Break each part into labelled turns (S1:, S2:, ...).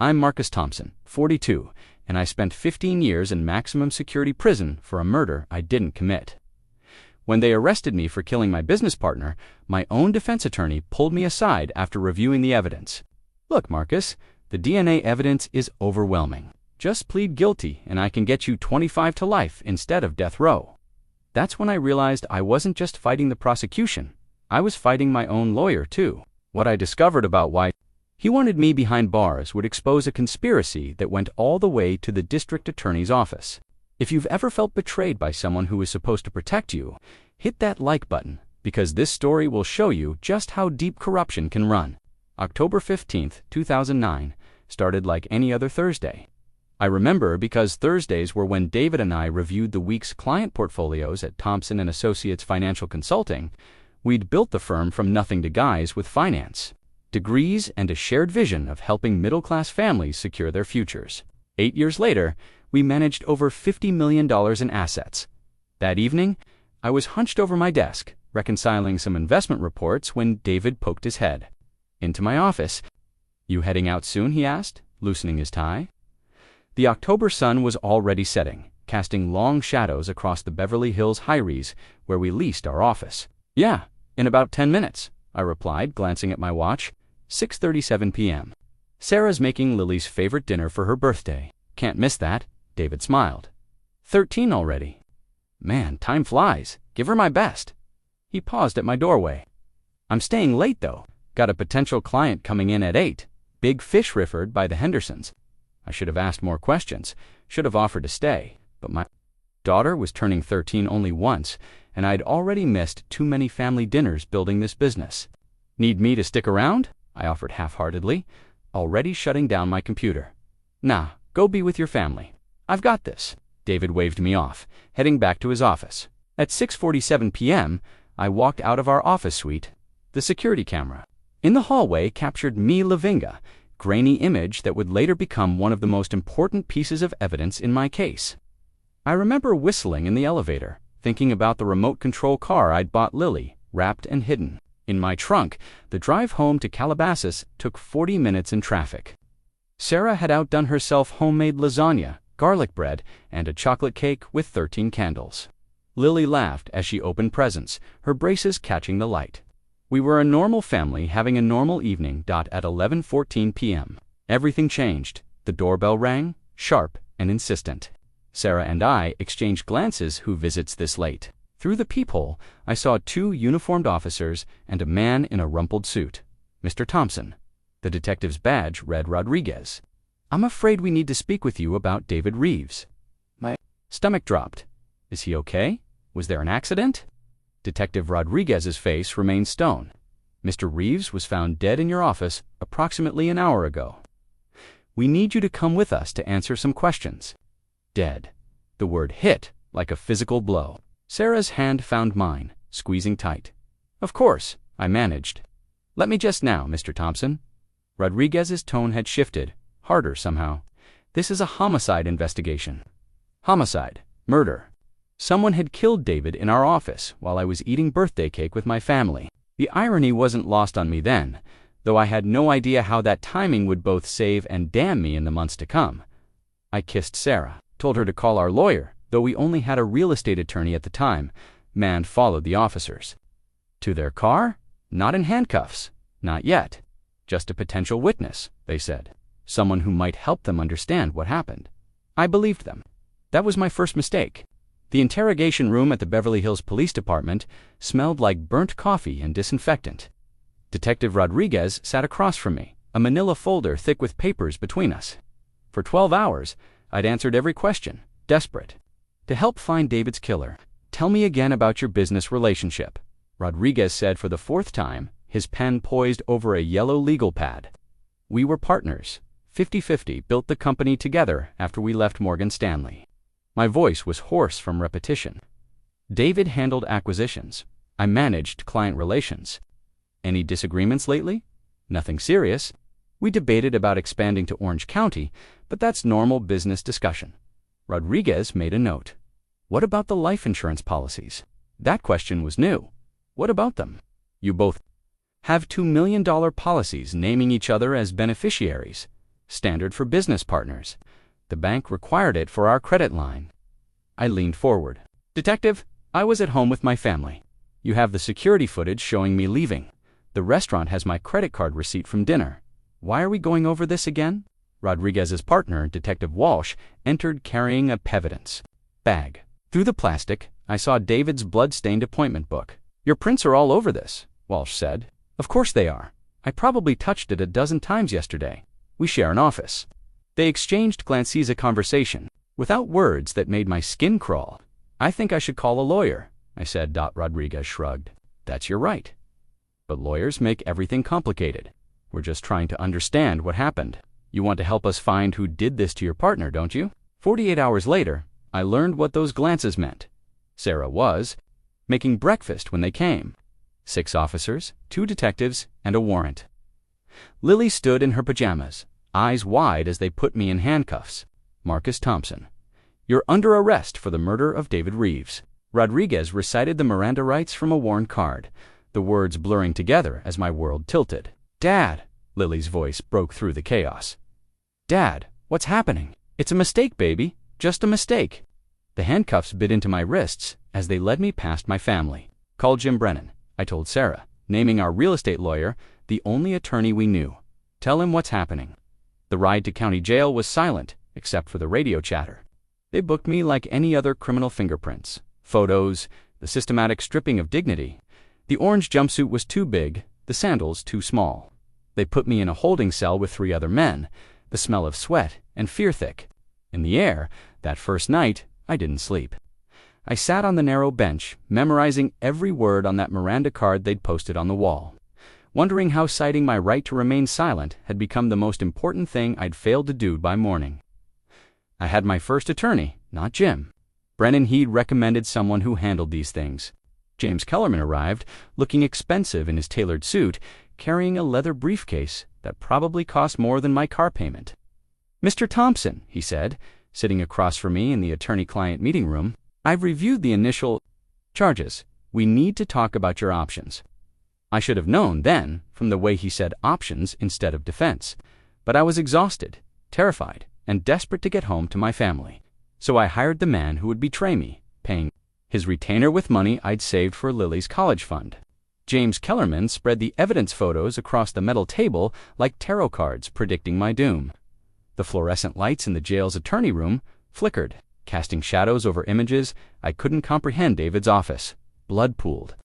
S1: I'm Marcus Thompson, 42, and I spent 15 years in maximum security prison for a murder I didn't commit. When they arrested me for killing my business partner, my own defense attorney pulled me aside after reviewing the evidence. Look, Marcus, the DNA evidence is overwhelming. Just plead guilty and I can get you 25 to life instead of death row. That's when I realized I wasn't just fighting the prosecution. I was fighting my own lawyer, too. What I discovered about why he wanted me behind bars would expose a conspiracy that went all the way to the district attorney's office. If you've ever felt betrayed by someone who was supposed to protect you, hit that like button, because this story will show you just how deep corruption can run. October 15th, 2009, started like any other Thursday. I remember because Thursdays were when David and I reviewed the week's client portfolios at Thompson & Associates Financial Consulting. We'd built the firm from nothing to guys with finance, degrees, and a shared vision of helping middle-class families secure their futures. 8 years later, we managed over $50 million in assets. That evening, I was hunched over my desk, reconciling some investment reports when David poked his head into my office. "You heading out soon?" he asked, loosening his tie. The October sun was already setting, casting long shadows across the Beverly Hills high-rise where we leased our office. "Yeah, in about 10 minutes, I replied, glancing at my watch. 6:37 p.m. Sarah's making Lily's favorite dinner for her birthday. Can't miss that." David smiled. 13 already. "Man, time flies. Give her my best." He paused at my doorway. "I'm staying late, though. Got a potential client coming in at 8. Big fish referred by the Hendersons." I should have asked more questions, should have offered to stay, but my daughter was turning 13 only once, and I'd already missed too many family dinners building this business. "Need me to stick around?" I offered half-heartedly, already shutting down my computer. "Nah, go be with your family. I've got this." David waved me off, heading back to his office. At 6:47 p.m., I walked out of our office suite. The security camera in the hallway captured me, Lavinga, grainy image that would later become one of the most important pieces of evidence in my case. I remember whistling in the elevator, thinking about the remote control car I'd bought Lily, wrapped and hidden. In my trunk, the drive home to Calabasas took 40 minutes in traffic. Sarah had outdone herself homemade lasagna, garlic bread, and a chocolate cake with 13 candles. Lily laughed as she opened presents, her braces catching the light. We were a normal family having a normal evening. At 11:14 p.m. Everything changed. The doorbell rang, sharp and insistent. Sarah and I exchanged glances. Who visits this late? Through the peephole, I saw 2 uniformed officers and a man in a rumpled suit. Mr. Thompson. The detective's badge read Rodriguez. "I'm afraid we need to speak with you about David Reeves." My stomach dropped. "Is he okay? Was there an accident?" Detective Rodriguez's face remained stone. "Mr. Reeves was found dead in your office approximately an hour ago. We need you to come with us to answer some questions." Dead. The word hit like a physical blow. Sarah's hand found mine, squeezing tight. "Of course," I managed. "Let me just now, Mr. Thompson." Rodriguez's tone had shifted, harder somehow. "This is a homicide investigation." "Homicide. Murder. Someone had killed David in our office while I was eating birthday cake with my family." The irony wasn't lost on me then, though I had no idea how that timing would both save and damn me in the months to come. I kissed Sarah, told her to call our lawyer, though we only had a real estate attorney at the time. Man followed the officers. To their car? Not in handcuffs. Not yet. Just a potential witness, they said. Someone who might help them understand what happened. I believed them. That was my first mistake. The interrogation room at the Beverly Hills Police Department smelled like burnt coffee and disinfectant. Detective Rodriguez sat across from me, a manila folder thick with papers between us. For 12 hours, I'd answered every question, desperate. "To help find David's killer, tell me again about your business relationship," Rodriguez said for the 4th time, his pen poised over a yellow legal pad. "We were partners, 50-50, built the company together after we left Morgan Stanley." My voice was hoarse from repetition. "David handled acquisitions. I managed client relations. Any disagreements lately?" "Nothing serious. We debated about expanding to Orange County, but that's normal business discussion." Rodriguez made a note. "What about the life insurance policies?" That question was new. "What about them?" "You both have $2 million policies naming each other as beneficiaries. Standard for business partners. The bank required it for our credit line. I leaned forward. Detective, I was at home with my family. You have the security footage showing me leaving. The restaurant has my credit card receipt from dinner. Why are we going over this again? Rodriguez's partner, Detective Walsh, entered carrying a evidence bag. Through the plastic, I saw David's blood-stained appointment book. Your prints are all over this, Walsh said. Of course they are. I probably touched it a dozen times yesterday. We share an office. They exchanged glances, a conversation, without words that made my skin crawl. I think I should call a lawyer, I said. Rodriguez shrugged. That's your right. But lawyers make everything complicated. We're just trying to understand what happened. You want to help us find who did this to your partner, don't you? 48 hours later, I learned what those glances meant. Sarah was making breakfast when they came. 6 officers, 2 detectives, and a warrant. Lily stood in her pajamas, eyes wide as they put me in handcuffs. Marcus Thompson, you're under arrest for the murder of David Reeves. Rodriguez recited the Miranda rights from a worn card, the words blurring together as my world tilted. Dad, Lily's voice broke through the chaos. Dad, what's happening? It's a mistake, baby. Just a mistake. The handcuffs bit into my wrists as they led me past my family. Call Jim Brennan, I told Sarah, naming our real estate lawyer, the only attorney we knew. Tell him what's happening. The ride to county jail was silent, except for the radio chatter. They booked me like any other criminal: fingerprints, photos, the systematic stripping of dignity. The orange jumpsuit was too big, the sandals too small. They put me in a holding cell with 3 other men, the smell of sweat and fear thick in the air. That first night, I didn't sleep. I sat on the narrow bench, memorizing every word on that Miranda card they'd posted on the wall, wondering how citing my right to remain silent had become the most important thing I'd failed to do by morning. I had my first attorney, not Jim. Brennan he'd recommended someone who handled these things. James Kellerman arrived, looking expensive in his tailored suit, carrying a leather briefcase that probably cost more than my car payment. Mr. Thompson, he said, sitting across from me in the attorney-client meeting room, I've reviewed the initial charges. We need to talk about your options. I should have known then, from the way he said options instead of defense, but I was exhausted, terrified, and desperate to get home to my family. So I hired the man who would betray me, paying his retainer with money I'd saved for Lily's college fund. James Kellerman spread the evidence photos across the metal table like tarot cards predicting my doom. The fluorescent lights in the jail's attorney room flickered, casting shadows over images I couldn't comprehend. David's office, blood pooled.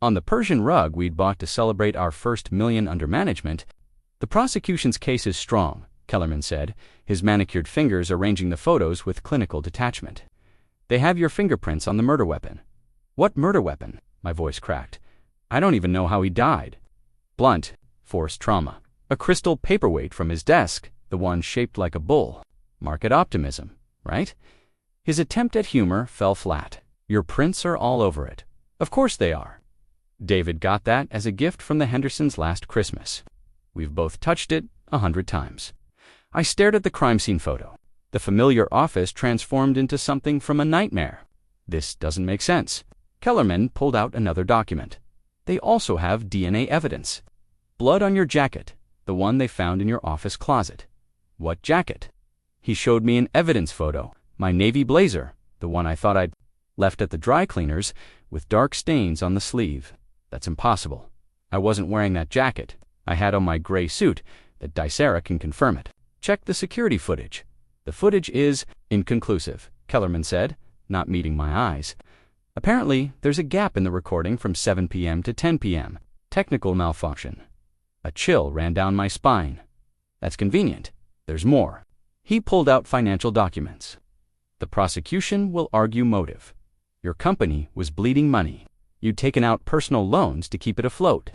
S1: On the Persian rug we'd bought to celebrate our first million under management. The prosecution's case is strong, Kellerman said, his manicured fingers arranging the photos with clinical detachment. They have your fingerprints on the murder weapon. What murder weapon? My voice cracked. I don't even know how he died. Blunt, forced trauma. A crystal paperweight from his desk, the one shaped like a bull. Market optimism, right? His attempt at humor fell flat. Your prints are all over it. Of course they are. David got that as a gift from the Hendersons last Christmas. We've both touched it 100 times. I stared at the crime scene photo. The familiar office transformed into something from a nightmare. This doesn't make sense. Kellerman pulled out another document. They also have DNA evidence. Blood on your jacket, the one they found in your office closet. What jacket? He showed me an evidence photo, my navy blazer, the one I thought I'd left at the dry cleaners, with dark stains on the sleeve. That's impossible. I wasn't wearing that jacket. I had on my gray suit. That Dicera can confirm it. Check the security footage. The footage is inconclusive, Kellerman said, not meeting my eyes. Apparently, there's a gap in the recording from 7 p.m. to 10 p.m. Technical malfunction. A chill ran down my spine. That's convenient. There's more. He pulled out financial documents. The prosecution will argue motive. Your company was bleeding money. You'd taken out personal loans to keep it afloat.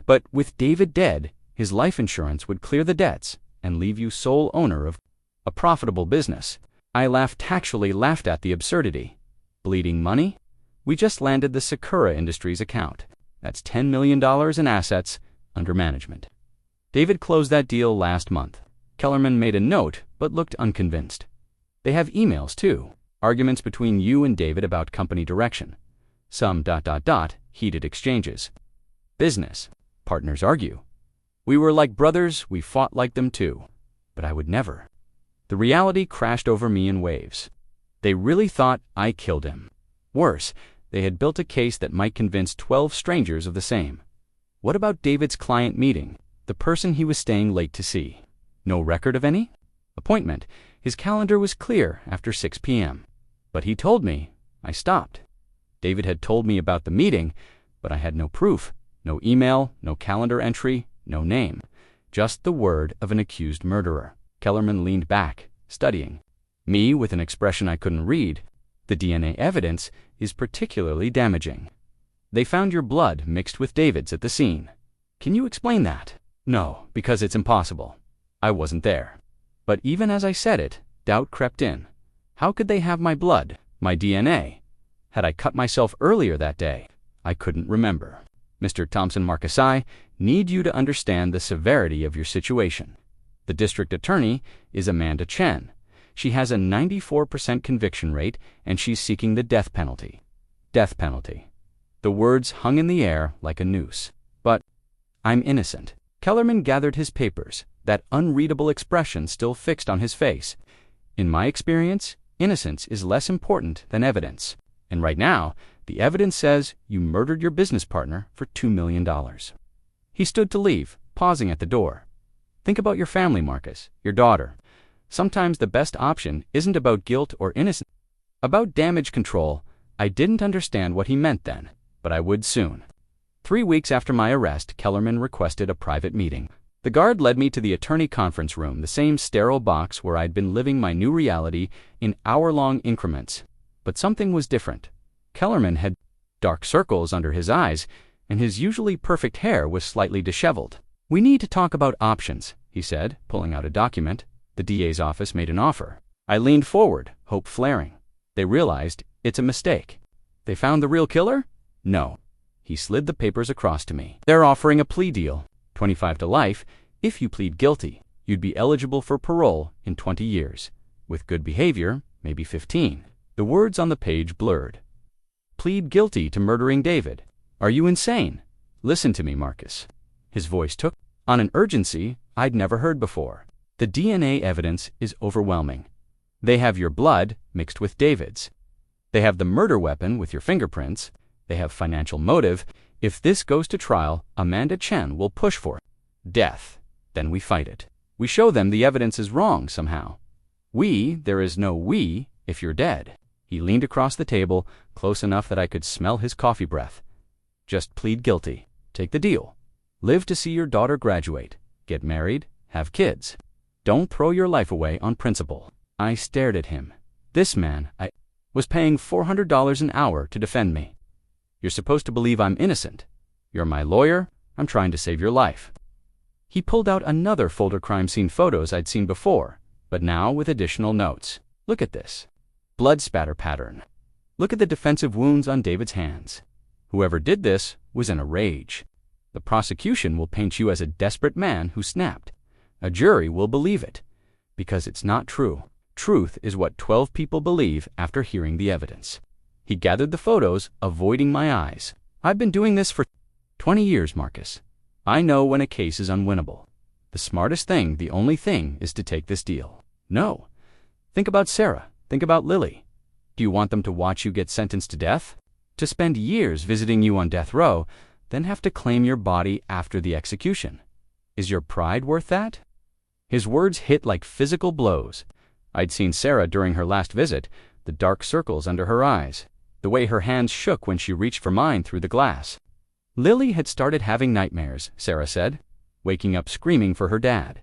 S1: But with David dead, his life insurance would clear the debts and leave you sole owner of a profitable business. I actually laughed at the absurdity. Bleeding money? We just landed the Sakura Industries account. That's $10 million in assets under management. David closed that deal last month. Kellerman made a note, but looked unconvinced. They have emails, too. Arguments between you and David about company direction. Some ... heated exchanges. Business. Partners argue. We were like brothers, we fought like them too. but I would never. The reality crashed over me in waves. They really thought I killed him. Worse, they had built a case that might convince 12 strangers of the same. What about David's client meeting, the person he was staying late to see? No record of any appointment. His calendar was clear after 6 p.m. But he told me. I stopped. David had told me about the meeting, but I had no proof, no email, no calendar entry, no name. Just the word of an accused murderer. Kellerman leaned back, studying me with an expression I couldn't read. The DNA evidence is particularly damaging. They found your blood mixed with David's at the scene. Can you explain that? No, because it's impossible. I wasn't there. But even as I said it, doubt crept in. How could they have my blood, my DNA? Had I cut myself earlier that day? I couldn't remember. Mr. Thompson, Marcus, I need you to understand the severity of your situation. The district attorney is Amanda Chen. She has a 94% conviction rate, and she's seeking the death penalty. Death penalty. The words hung in the air like a noose. But I'm innocent. Kellerman gathered his papers, that unreadable expression still fixed on his face. In my experience, innocence is less important than evidence. And right now, the evidence says you murdered your business partner for $2 million. He stood to leave, pausing at the door. Think about your family, Marcus, your daughter. Sometimes the best option isn't about guilt or innocence. About damage control, I didn't understand what he meant then, but I would soon. 3 weeks after my arrest, Kellerman requested a private meeting. The guard led me to the attorney conference room, the same sterile box where I'd been living my new reality in hour-long increments. But something was different. Kellerman had dark circles under his eyes, and his usually perfect hair was slightly disheveled. We need to talk about options, he said, pulling out a document. The DA's office made an offer. I leaned forward, hope flaring. They realized it's a mistake. They found the real killer? No. He slid the papers across to me. They're offering a plea deal, 25 to life. If you plead guilty, you'd be eligible for parole in 20 years. With good behavior, maybe 15. The words on the page blurred. Plead guilty to murdering David. Are you insane? Listen to me, Marcus. His voice took on an urgency I'd never heard before. The DNA evidence is overwhelming. They have your blood mixed with David's. They have the murder weapon with your fingerprints. They have financial motive. If this goes to trial, Amanda Chen will push for death. Then we fight it. We show them the evidence is wrong somehow. There is no we if you're dead. He leaned across the table, close enough that I could smell his coffee breath. Just plead guilty. Take the deal. Live to see your daughter graduate. Get married. Have kids. Don't throw your life away on principle. I stared at him. This man, I was paying $400 an hour to defend me. You're supposed to believe I'm innocent. You're my lawyer. I'm trying to save your life. He pulled out another folder crime scene photos I'd seen before, but now with additional notes. Look at this. Blood spatter pattern. Look at the defensive wounds on David's hands. Whoever did this was in a rage. The prosecution will paint you as a desperate man who snapped. A jury will believe it, because it's not true. Truth is what 12 people believe after hearing the evidence. He gathered the photos, avoiding my eyes. I've been doing this for 20 years, Marcus. I know when a case is unwinnable. The smartest thing, the only thing, is to take this deal. No. Think about Sarah. Think about Lily. Do you want them to watch you get sentenced to death? To spend years visiting you on death row, then have to claim your body after the execution? Is your pride worth that? His words hit like physical blows. I'd seen Sarah during her last visit, the dark circles under her eyes, the way her hands shook when she reached for mine through the glass. Lily had started having nightmares, Sarah said, waking up screaming for her dad.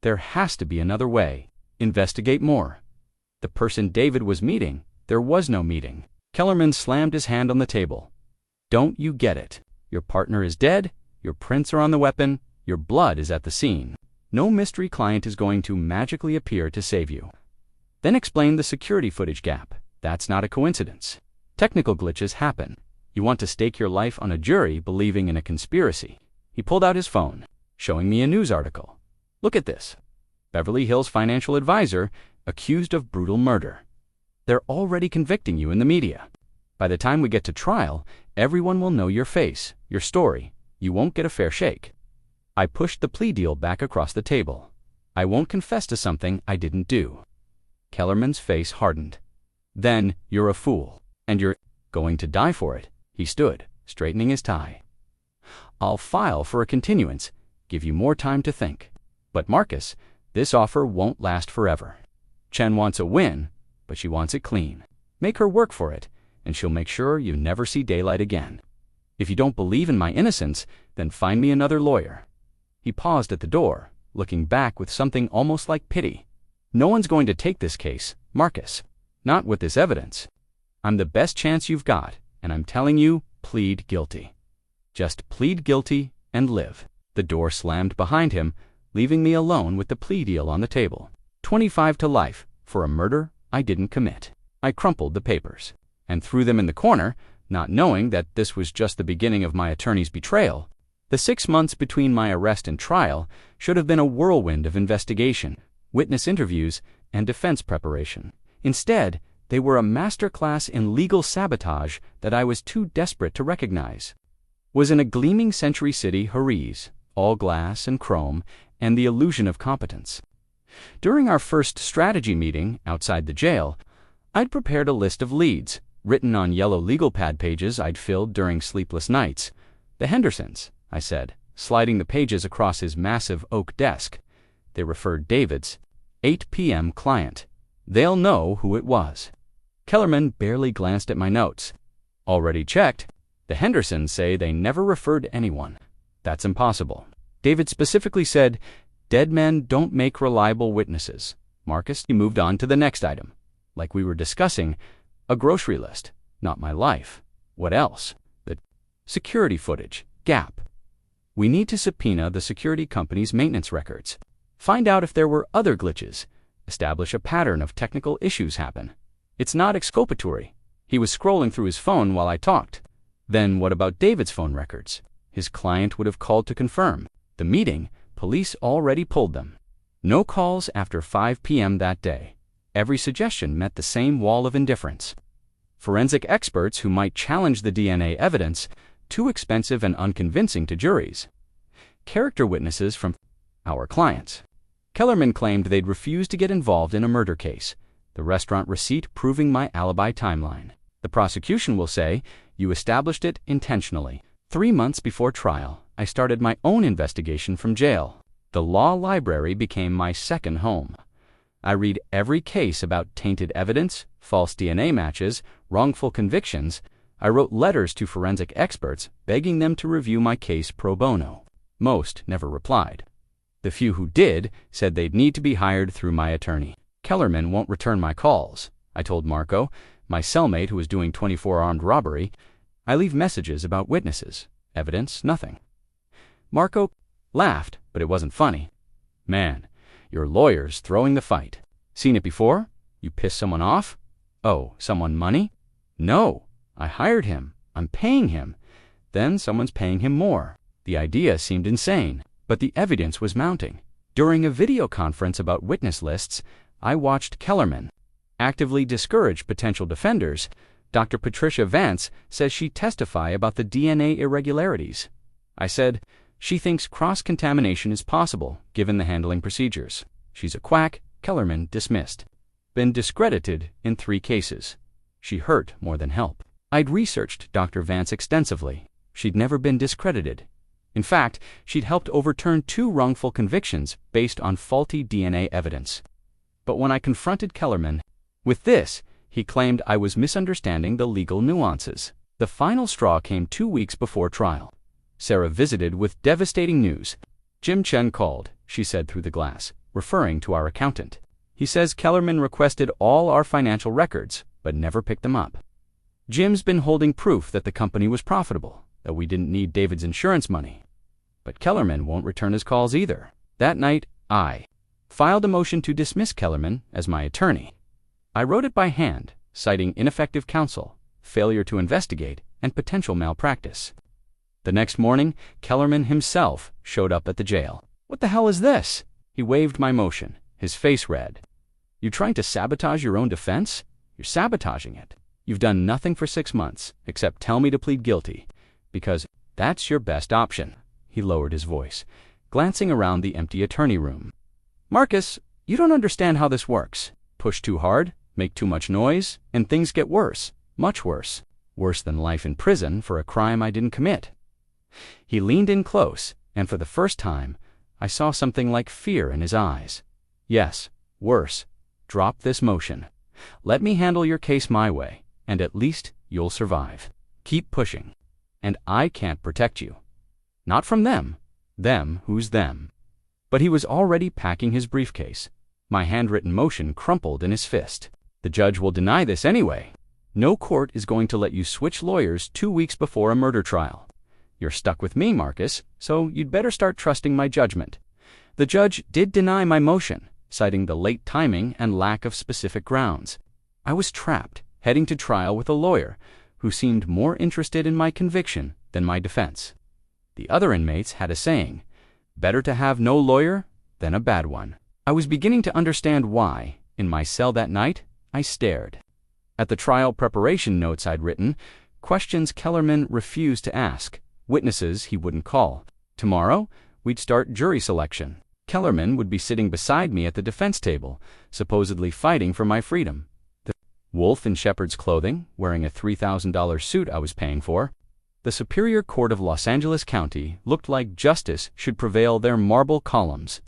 S1: There has to be another way. Investigate more. The person David was meeting, there was no meeting. Kellerman slammed his hand on the table. Don't you get it? Your partner is dead, your prints are on the weapon, your blood is at the scene. No mystery client is going to magically appear to save you. Then explain the security footage gap. That's not a coincidence. Technical glitches happen. You want to stake your life on a jury believing in a conspiracy. He pulled out his phone, showing me a news article. Look at this. Beverly Hills financial advisor accused of brutal murder. They're already convicting you in the media. By the time we get to trial, everyone will know your face, your story. You won't get a fair shake. I pushed the plea deal back across the table. I won't confess to something I didn't do." Kellerman's face hardened. "Then you're a fool, and you're going to die for it." He stood, straightening his tie. "I'll file for a continuance, give you more time to think. But Marcus, this offer won't last forever. Chen wants a win, but she wants it clean. Make her work for it, and she'll make sure you never see daylight again. If you don't believe in my innocence, then find me another lawyer." He paused at the door, looking back with something almost like pity. "No one's going to take this case, Marcus. Not with this evidence. I'm the best chance you've got, and I'm telling you, plead guilty. Just plead guilty and live." The door slammed behind him, leaving me alone with the plea deal on the table. 25 to life for a murder I didn't commit. I crumpled the papers and threw them in the corner, not knowing that this was just the beginning of my attorney's betrayal. The 6 months between my arrest and trial should have been a whirlwind of investigation, witness interviews, and defense preparation. Instead, they were a masterclass in legal sabotage that I was too desperate to recognize. Was in a gleaming Century City Harries, all glass and chrome, and the illusion of competence. During our first strategy meeting outside the jail, I'd prepared a list of leads, written on yellow legal pad pages I'd filled during sleepless nights. "The Hendersons," I said, sliding the pages across his massive oak desk. They referred David's 8 p.m. client. "They'll know who it was." Kellerman barely glanced at my notes. "Already checked. The Hendersons say they never referred anyone." "That's impossible." David specifically said, "Dead men don't make reliable witnesses." Marcus, he moved on to the next item. Like we were discussing, a grocery list. Not my life. What else? The security footage. Gap. "We need to subpoena the security company's maintenance records. Find out if there were other glitches. Establish a pattern of technical issues happen." "It's not exculpatory." He was scrolling through his phone while I talked. "Then what about David's phone records? His client would have called to confirm. The meeting, police already pulled them. No calls after 5 p.m. that day. Every suggestion met the same wall of indifference. Forensic experts who might challenge the DNA evidence, too expensive and unconvincing to juries. Character witnesses from our clients." Kellerman claimed they'd refused to get involved in a murder case, the restaurant receipt proving my alibi timeline. "The prosecution will say you established it intentionally." 3 months before trial, I started my own investigation from jail. The law library became my second home. I read every case about tainted evidence, false DNA matches, wrongful convictions. I wrote letters to forensic experts begging them to review my case pro bono. Most never replied. The few who did said they'd need to be hired through my attorney. "Kellerman won't return my calls," I told Marco, my cellmate who was doing 24 armed robbery. "I leave messages about witnesses. Evidence, nothing." Marco laughed, but it wasn't funny. "Man, your lawyer's throwing the fight. Seen it before? You piss someone off? Oh, someone money? No, I hired him. I'm paying him. Then someone's paying him more." The idea seemed insane, but the evidence was mounting. During a video conference about witness lists, I watched Kellerman actively discourage potential defenders. Dr. Patricia Vance says she'd testify about the DNA irregularities. I said, "She thinks cross-contamination is possible, given the handling procedures. She's a quack." Kellerman dismissed. Been discredited in 3 cases. She hurt more than help. I'd researched Dr. Vance extensively. She'd never been discredited. In fact, she'd helped overturn 2 wrongful convictions based on faulty DNA evidence. But when I confronted Kellerman with this, he claimed I was misunderstanding the legal nuances. The final straw came 2 weeks before trial. Sarah visited with devastating news. "Jim Chen called," she said through the glass, referring to our accountant. "He says Kellerman requested all our financial records, but never picked them up. Jim's been holding proof that the company was profitable, that we didn't need David's insurance money. But Kellerman won't return his calls either." That night, I filed a motion to dismiss Kellerman as my attorney. I wrote it by hand, citing ineffective counsel, failure to investigate, and potential malpractice. The next morning, Kellerman himself showed up at the jail. "What the hell is this?" He waved my motion, his face red. "You trying to sabotage your own defense? You're sabotaging it. You've done nothing for 6 months, except tell me to plead guilty, because that's your best option." He lowered his voice, glancing around the empty attorney room. "Marcus, you don't understand how this works. Push too hard, make too much noise, and things get worse, much worse. Worse than life in prison for a crime I didn't commit." He leaned in close, and for the first time, I saw something like fear in his eyes. "Yes, worse. Drop this motion. Let me handle your case my way, and at least you'll survive. Keep pushing. And I can't protect you. Not from them. Them, who's them?" But he was already packing his briefcase. My handwritten motion crumpled in his fist. "The judge will deny this anyway. No court is going to let you switch lawyers 2 weeks before a murder trial. You're stuck with me, Marcus, so you'd better start trusting my judgment." The judge did deny my motion, citing the late timing and lack of specific grounds. I was trapped, heading to trial with a lawyer who seemed more interested in my conviction than my defense. The other inmates had a saying, "Better to have no lawyer than a bad one." I was beginning to understand why, in my cell that night, I stared at the trial preparation notes I'd written, questions Kellerman refused to ask, witnesses he wouldn't call. Tomorrow, we'd start jury selection. Kellerman would be sitting beside me at the defense table, supposedly fighting for my freedom. The wolf in shepherd's clothing, wearing a $3,000 suit I was paying for. The Superior Court of Los Angeles County looked like justice should prevail their marble columns.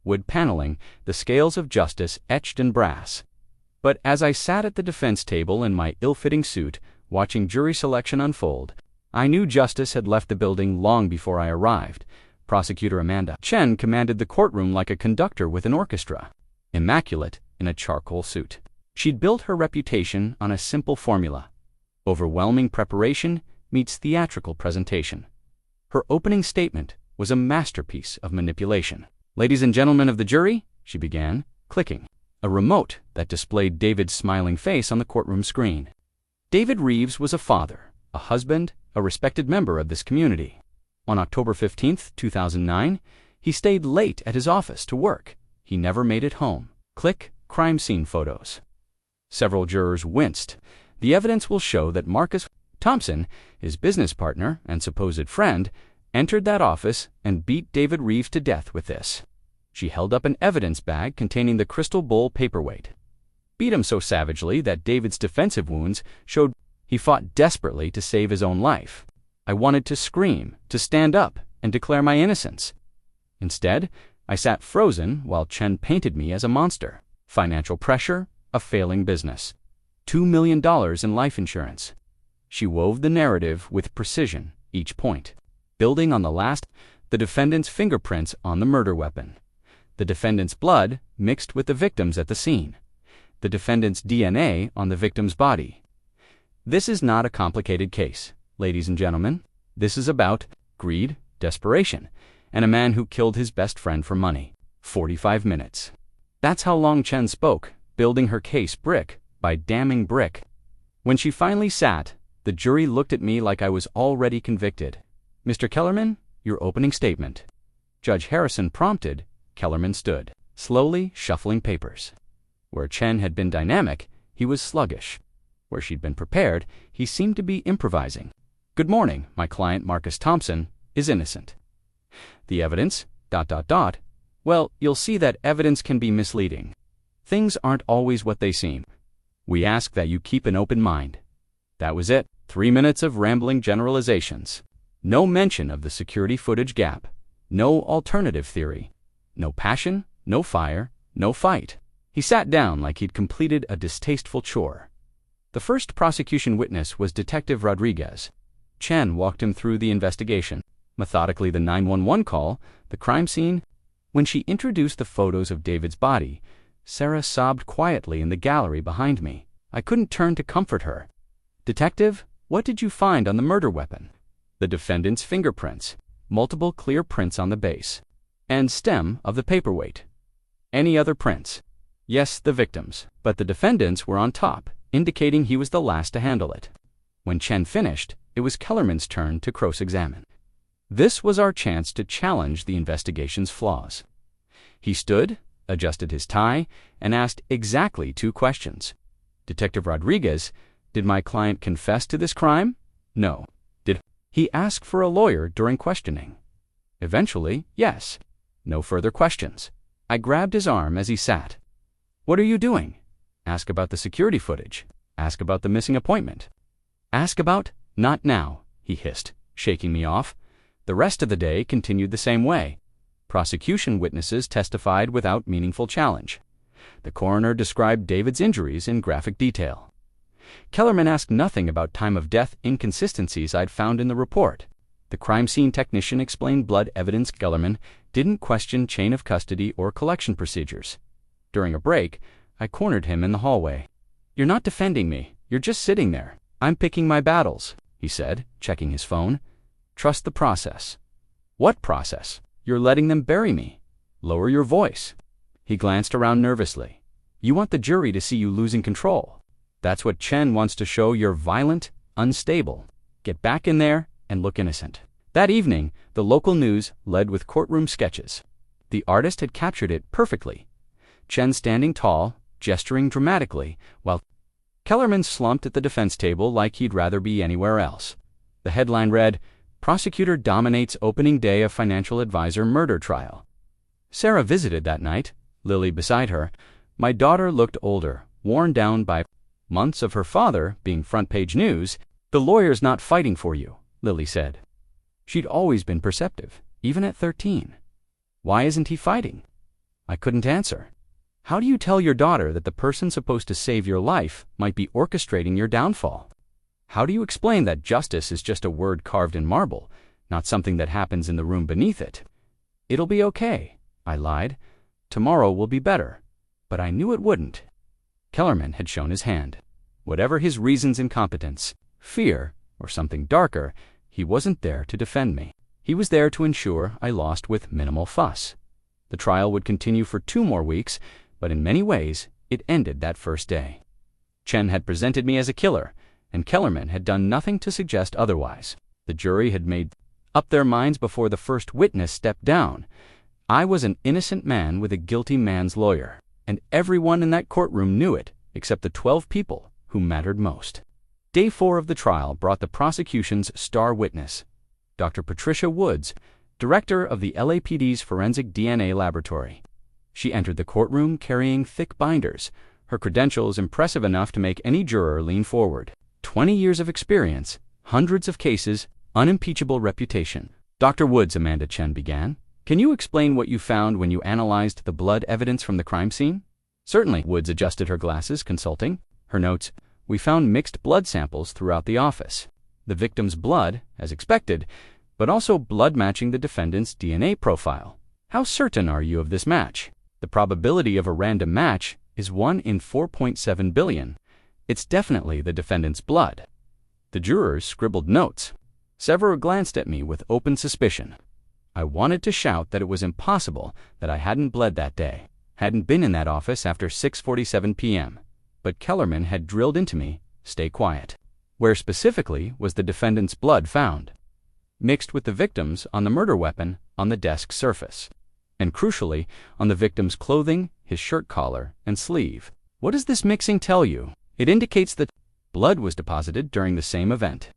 S1: Wood paneling, the scales of justice etched in brass. But as I sat at the defense table in my ill-fitting suit, watching jury selection unfold, I knew justice had left the building long before I arrived. Prosecutor Amanda Chen commanded the courtroom like a conductor with an orchestra, immaculate in a charcoal suit. She'd built her reputation on a simple formula: overwhelming preparation meets theatrical presentation. Her opening statement was a masterpiece of manipulation. "Ladies and gentlemen of the jury," she began, clicking a remote that displayed David's smiling face on the courtroom screen. David Reeves was a father, a husband, a respected member of this community. On October 15, 2009, he stayed late at his office to work. He never made it home. Click crime scene photos. Several jurors winced. The evidence will show that Marcus Thompson, his business partner and supposed friend, entered that office and beat David Reeves to death with this. She held up an evidence bag containing the crystal bowl paperweight. Beat him so savagely that David's defensive wounds showed he fought desperately to save his own life. I wanted to scream, to stand up, and declare my innocence. Instead, I sat frozen while Chen painted me as a monster. Financial pressure, a failing business. $2 million in life insurance. She wove the narrative with precision, each point. Building on the last, the defendant's fingerprints on the murder weapon. The defendant's blood mixed with the victim's at the scene. The defendant's DNA on the victim's body. This is not a complicated case, ladies and gentlemen. This is about greed, desperation, and a man who killed his best friend for money. 45 minutes. That's how long Chen spoke, building her case brick by damning brick. When she finally sat, the jury looked at me like I was already convicted. "Mr. Kellerman, your opening statement." Judge Harrison prompted. Kellerman stood, slowly shuffling papers. Where Chen had been dynamic, he was sluggish. Where she'd been prepared, he seemed to be improvising. "Good morning, my client Marcus Thompson is innocent." The evidence, ... Well, you'll see that evidence can be misleading. Things aren't always what they seem. We ask that you keep an open mind. That was it. 3 minutes of rambling generalizations. No mention of the security footage gap. No alternative theory. No passion, no fire, no fight. He sat down like he'd completed a distasteful chore. The first prosecution witness was Detective Rodriguez. Chen walked him through the investigation. Methodically, the 911 call, the crime scene. When she introduced the photos of David's body, Sarah sobbed quietly in the gallery behind me. I couldn't turn to comfort her. "Detective, what did you find on the murder weapon?" "The defendant's fingerprints, multiple clear prints on the base, and stem of the paperweight." "Any other prints?" "Yes, the victim's, but the defendant's were on top, indicating he was the last to handle it." When Chen finished, it was Kellerman's turn to cross-examine. This was our chance to challenge the investigation's flaws. He stood, adjusted his tie, and asked exactly 2 questions. "Detective Rodriguez, did my client confess to this crime?" "No." "Did he ask for a lawyer during questioning?" "Eventually, yes." "No further questions." I grabbed his arm as he sat. "What are you doing?" "Ask about the security footage. Ask about the missing appointment." "Ask about—" "Not now," he hissed, shaking me off. The rest of the day continued the same way. Prosecution witnesses testified without meaningful challenge. The coroner described David's injuries in graphic detail. Kellerman asked nothing about time of death inconsistencies I'd found in the report. The crime scene technician explained blood evidence. Kellerman didn't question chain of custody or collection procedures. During a break, I cornered him in the hallway. "You're not defending me. You're just sitting there." "I'm picking my battles," he said, checking his phone. "Trust the process." "What process?" "You're letting them bury me." "Lower your voice." He glanced around nervously. "You want the jury to see you losing control. That's what Chen wants to show. You're violent, unstable. Get back in there and look innocent." That evening, the local news led with courtroom sketches. The artist had captured it perfectly. Chen standing tall, gesturing dramatically, while Kellerman slumped at the defense table like he'd rather be anywhere else. The headline read, "Prosecutor Dominates Opening Day of Financial Advisor Murder Trial." Sarah visited that night, Lily beside her. My daughter looked older, worn down by months of her father being front-page news. "The lawyer's not fighting for you," Lily said. She'd always been perceptive, even at 13. "Why isn't he fighting?" I couldn't answer. How do you tell your daughter that the person supposed to save your life might be orchestrating your downfall? How do you explain that justice is just a word carved in marble, not something that happens in the room beneath it? "It'll be okay," I lied. "Tomorrow will be better." But I knew it wouldn't. Kellerman had shown his hand. Whatever his reasons incompetence, fear, or something darker, he wasn't there to defend me. He was there to ensure I lost with minimal fuss. The trial would continue for 2 more weeks, but in many ways, it ended that first day. Chen had presented me as a killer, and Kellerman had done nothing to suggest otherwise. The jury had made up their minds before the first witness stepped down. I was an innocent man with a guilty man's lawyer, and everyone in that courtroom knew it, except the 12 people who mattered most. Day 4 of the trial brought the prosecution's star witness, Dr. Patricia Woods, director of the LAPD's Forensic DNA Laboratory. She entered the courtroom carrying thick binders, her credentials impressive enough to make any juror lean forward. 20 years of experience, hundreds of cases, unimpeachable reputation. "Dr. Woods," Amanda Chen began, "can you explain what you found when you analyzed the blood evidence from the crime scene?" "Certainly." Woods adjusted her glasses, consulting. Her notes, "We found mixed blood samples throughout the office. The victim's blood, as expected, but also blood matching the defendant's DNA profile. How certain are you of this match?" "The probability of a random match is 1 in 4.7 billion. It's definitely the defendant's blood." The jurors scribbled notes. Several glanced at me with open suspicion. I wanted to shout that it was impossible that I hadn't bled that day, hadn't been in that office after 6:47 p.m. But Kellerman had drilled into me, "Stay quiet." Where specifically was the defendant's blood found? Mixed with the victim's on the murder weapon on the desk surface. And crucially, on the victim's clothing, his shirt collar, and sleeve. What does this mixing tell you? It indicates that blood was deposited during the same event.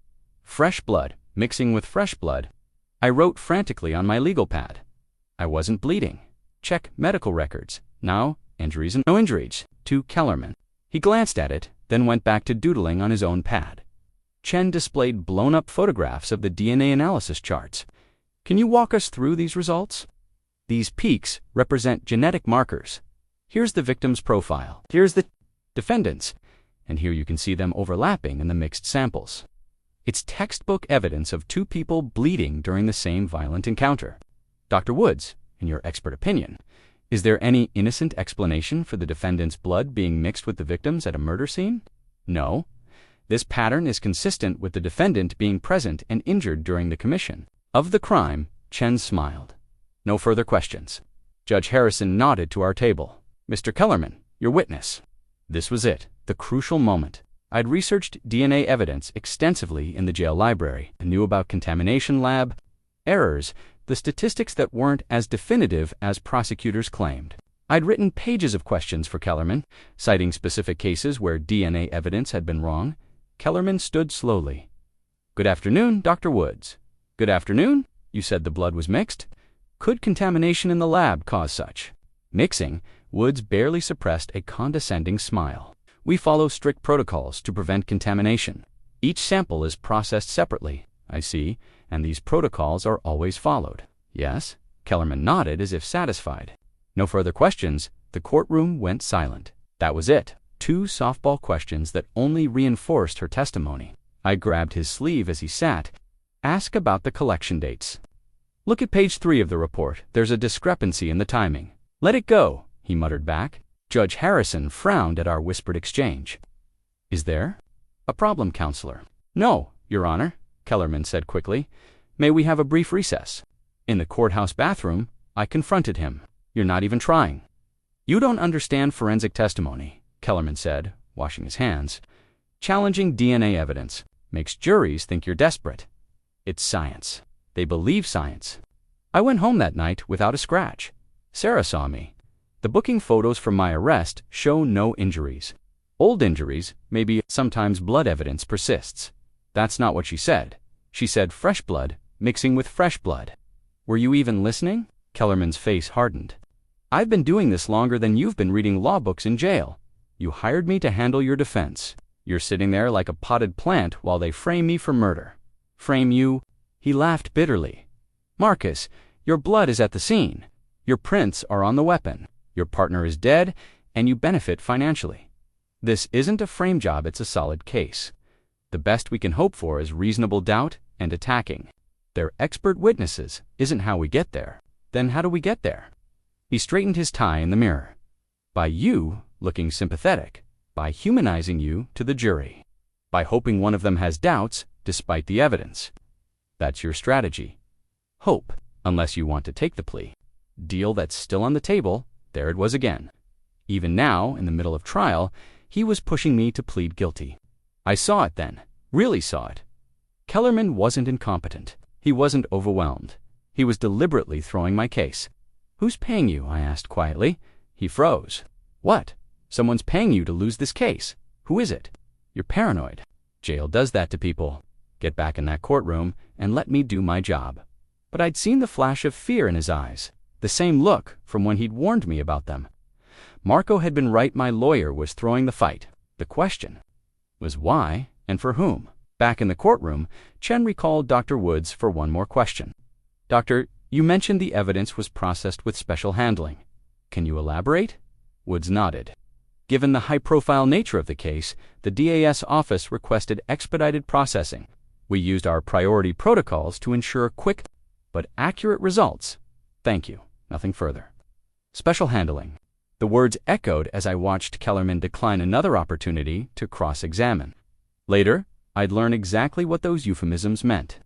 S1: Fresh blood, mixing with fresh blood. I wrote frantically on my legal pad. I wasn't bleeding. Check medical records. Now, injuries and no injuries. To Kellerman. He glanced at it, then went back to doodling on his own pad. Chen displayed blown-up photographs of the DNA analysis charts. "Can you walk us through these results?" "These peaks represent genetic markers. Here's the victim's profile. Here's the defendant's. And here you can see them overlapping in the mixed samples. It's textbook evidence of 2 people bleeding during the same violent encounter. Dr. Woods, in your expert opinion, is there any innocent explanation for the defendant's blood being mixed with the victim's at a murder scene?" "No. This pattern is consistent with the defendant being present and injured during the commission of the crime." Chen smiled. "No further questions." Judge Harrison nodded to our table. "Mr. Kellerman, your witness." This was it, the crucial moment. I'd researched DNA evidence extensively in the jail library. I knew about contamination lab errors, the statistics that weren't as definitive as prosecutors claimed. I'd written pages of questions for Kellerman, citing specific cases where DNA evidence had been wrong. Kellerman stood slowly. "Good afternoon, Dr. Woods." "Good afternoon. You said the blood was mixed. Could contamination in the lab cause such?" Mixing, Woods barely suppressed a condescending smile. We follow strict protocols to prevent contamination. Each sample is processed separately, I see, and these protocols are always followed. Yes? Kellerman nodded as if satisfied. No further questions. The courtroom went silent. That was it. 2 softball questions that only reinforced her testimony. I grabbed his sleeve as he sat. Ask about the collection dates. Look at page 3 of the report. There's a discrepancy in the timing. Let it go, he muttered back. Judge Harrison frowned at our whispered exchange. Is there a problem, counselor? No, Your Honor, Kellerman said quickly. May we have a brief recess? In the courthouse bathroom, I confronted him. You're not even trying. You don't understand forensic testimony, Kellerman said, washing his hands. Challenging DNA evidence makes juries think you're desperate. It's science. They believe science. I went home that night without a scratch. Sarah saw me. The booking photos from my arrest show no injuries. Old injuries, maybe sometimes blood evidence persists. That's not what she said. She said fresh blood mixing with fresh blood. Were you even listening? Kellerman's face hardened. I've been doing this longer than you've been reading law books in jail. You hired me to handle your defense. You're sitting there like a potted plant while they frame me for murder. Frame you? He laughed bitterly. Marcus, your blood is at the scene. Your prints are on the weapon. Your partner is dead, and you benefit financially. This isn't a frame job, it's a solid case. The best we can hope for is reasonable doubt and attacking. They're expert witnesses isn't how we get there. Then how do we get there? He straightened his tie in the mirror. By you looking sympathetic. By humanizing you to the jury. By hoping one of them has doubts despite the evidence. That's your strategy. Hope, unless you want to take the plea. Deal that's still on the table, there it was again. Even now, in the middle of trial, he was pushing me to plead guilty. I saw it then, really saw it. Kellerman wasn't incompetent. He wasn't overwhelmed. He was deliberately throwing my case. Who's paying you? I asked quietly. He froze. What? Someone's paying you to lose this case. Who is it? You're paranoid. Jail does that to people. Get back in that courtroom and let me do my job. But I'd seen the flash of fear in his eyes, the same look from when he'd warned me about them. Marco had been right, my lawyer was throwing the fight. The question was why and for whom? Back in the courtroom, Chen recalled Dr. Woods for one more question. Doctor, you mentioned the evidence was processed with special handling. Can you elaborate? Woods nodded. Given the high-profile nature of the case, the DAS office requested expedited processing. We used our priority protocols to ensure quick but accurate results. Thank you. Nothing further. Special handling. The words echoed as I watched Kellerman decline another opportunity to cross-examine. Later, I'd learn exactly what those euphemisms meant.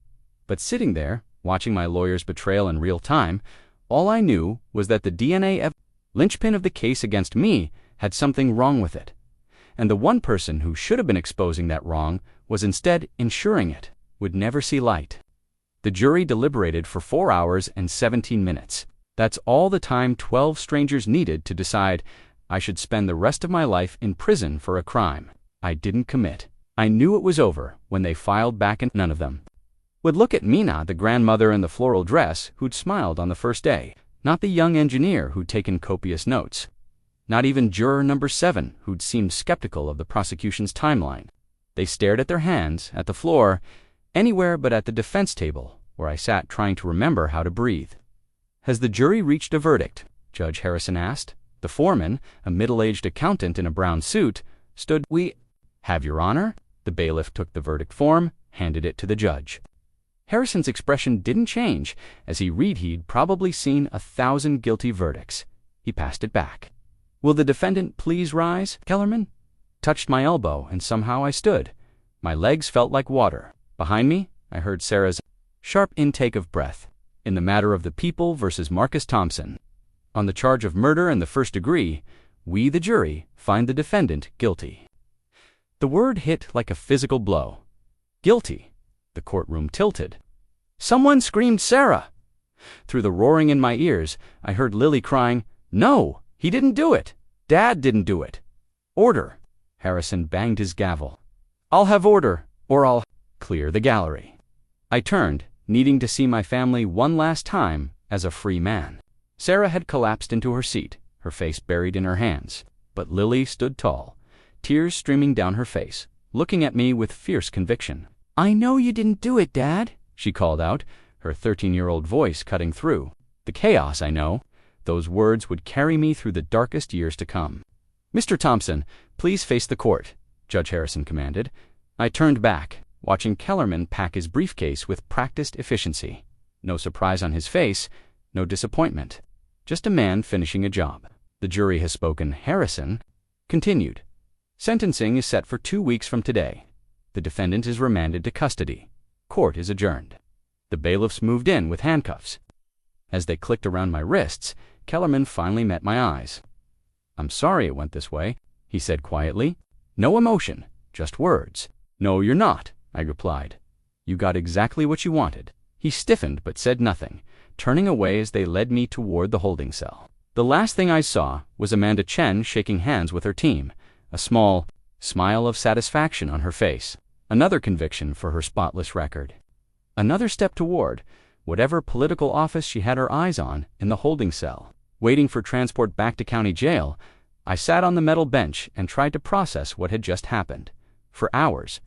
S1: But sitting there, watching my lawyer's betrayal in real time, all I knew was that the DNA linchpin of the case against me had something wrong with it. And the one person who should have been exposing that wrong was instead ensuring it would never see light. The jury deliberated for 4 hours and 17 minutes. That's all the time 12 strangers needed to decide I should spend the rest of my life in prison for a crime I didn't commit. I knew it was over when they filed back, and none of them would look at Mina, the grandmother in the floral dress who'd smiled on the first day, not the young engineer who'd taken copious notes, not even juror number 7 who'd seemed skeptical of the prosecution's timeline. They stared at their hands, at the floor, anywhere but at the defense table, where I sat trying to remember how to breathe. Has the jury reached a verdict? Judge Harrison asked. The foreman, a middle-aged accountant in a brown suit, stood. We have, Your Honor. The bailiff took the verdict form, handed it to the judge. Harrison's expression didn't change as he read he'd probably seen 1,000 guilty verdicts. He passed it back. Will the defendant please rise, Kellerman? Touched my elbow, and somehow I stood. My legs felt like water. Behind me, I heard Sarah's sharp intake of breath. In the matter of the people versus Marcus Thompson. On the charge of murder in the first degree, we, the jury, find the defendant guilty. The word hit like a physical blow. Guilty. The courtroom tilted. Someone screamed Sarah. Through the roaring in my ears, I heard Lily crying, No, he didn't do it. Dad didn't do it. Order. Harrison banged his gavel. I'll have order, or I'll clear the gallery. I turned, needing to see my family one last time as a free man. Sarah had collapsed into her seat, her face buried in her hands. But Lily stood tall, tears streaming down her face, looking at me with fierce conviction. "I know you didn't do it, Dad," she called out, her 13-year-old voice cutting through. The chaos, I know. Those words would carry me through the darkest years to come. "Mr. Thompson, please face the court," Judge Harrison commanded. I turned back, watching Kellerman pack his briefcase with practiced efficiency. No surprise on his face, no disappointment. Just a man finishing a job. "The jury has spoken." Harrison continued. "Sentencing is set for 2 weeks from today. The defendant is remanded to custody. Court is adjourned." The bailiffs moved in with handcuffs. As they clicked around my wrists, Kellerman finally met my eyes. "I'm sorry it went this way," he said quietly. No emotion, just words. "No, you're not," I replied. "You got exactly what you wanted." He stiffened but said nothing, turning away as they led me toward the holding cell. The last thing I saw was Amanda Chen shaking hands with her team, a small smile of satisfaction on her face. Another conviction for her spotless record. Another step toward whatever political office she had her eyes on in the holding cell. Waiting for transport back to county jail, I sat on the metal bench and tried to process what had just happened. For hours.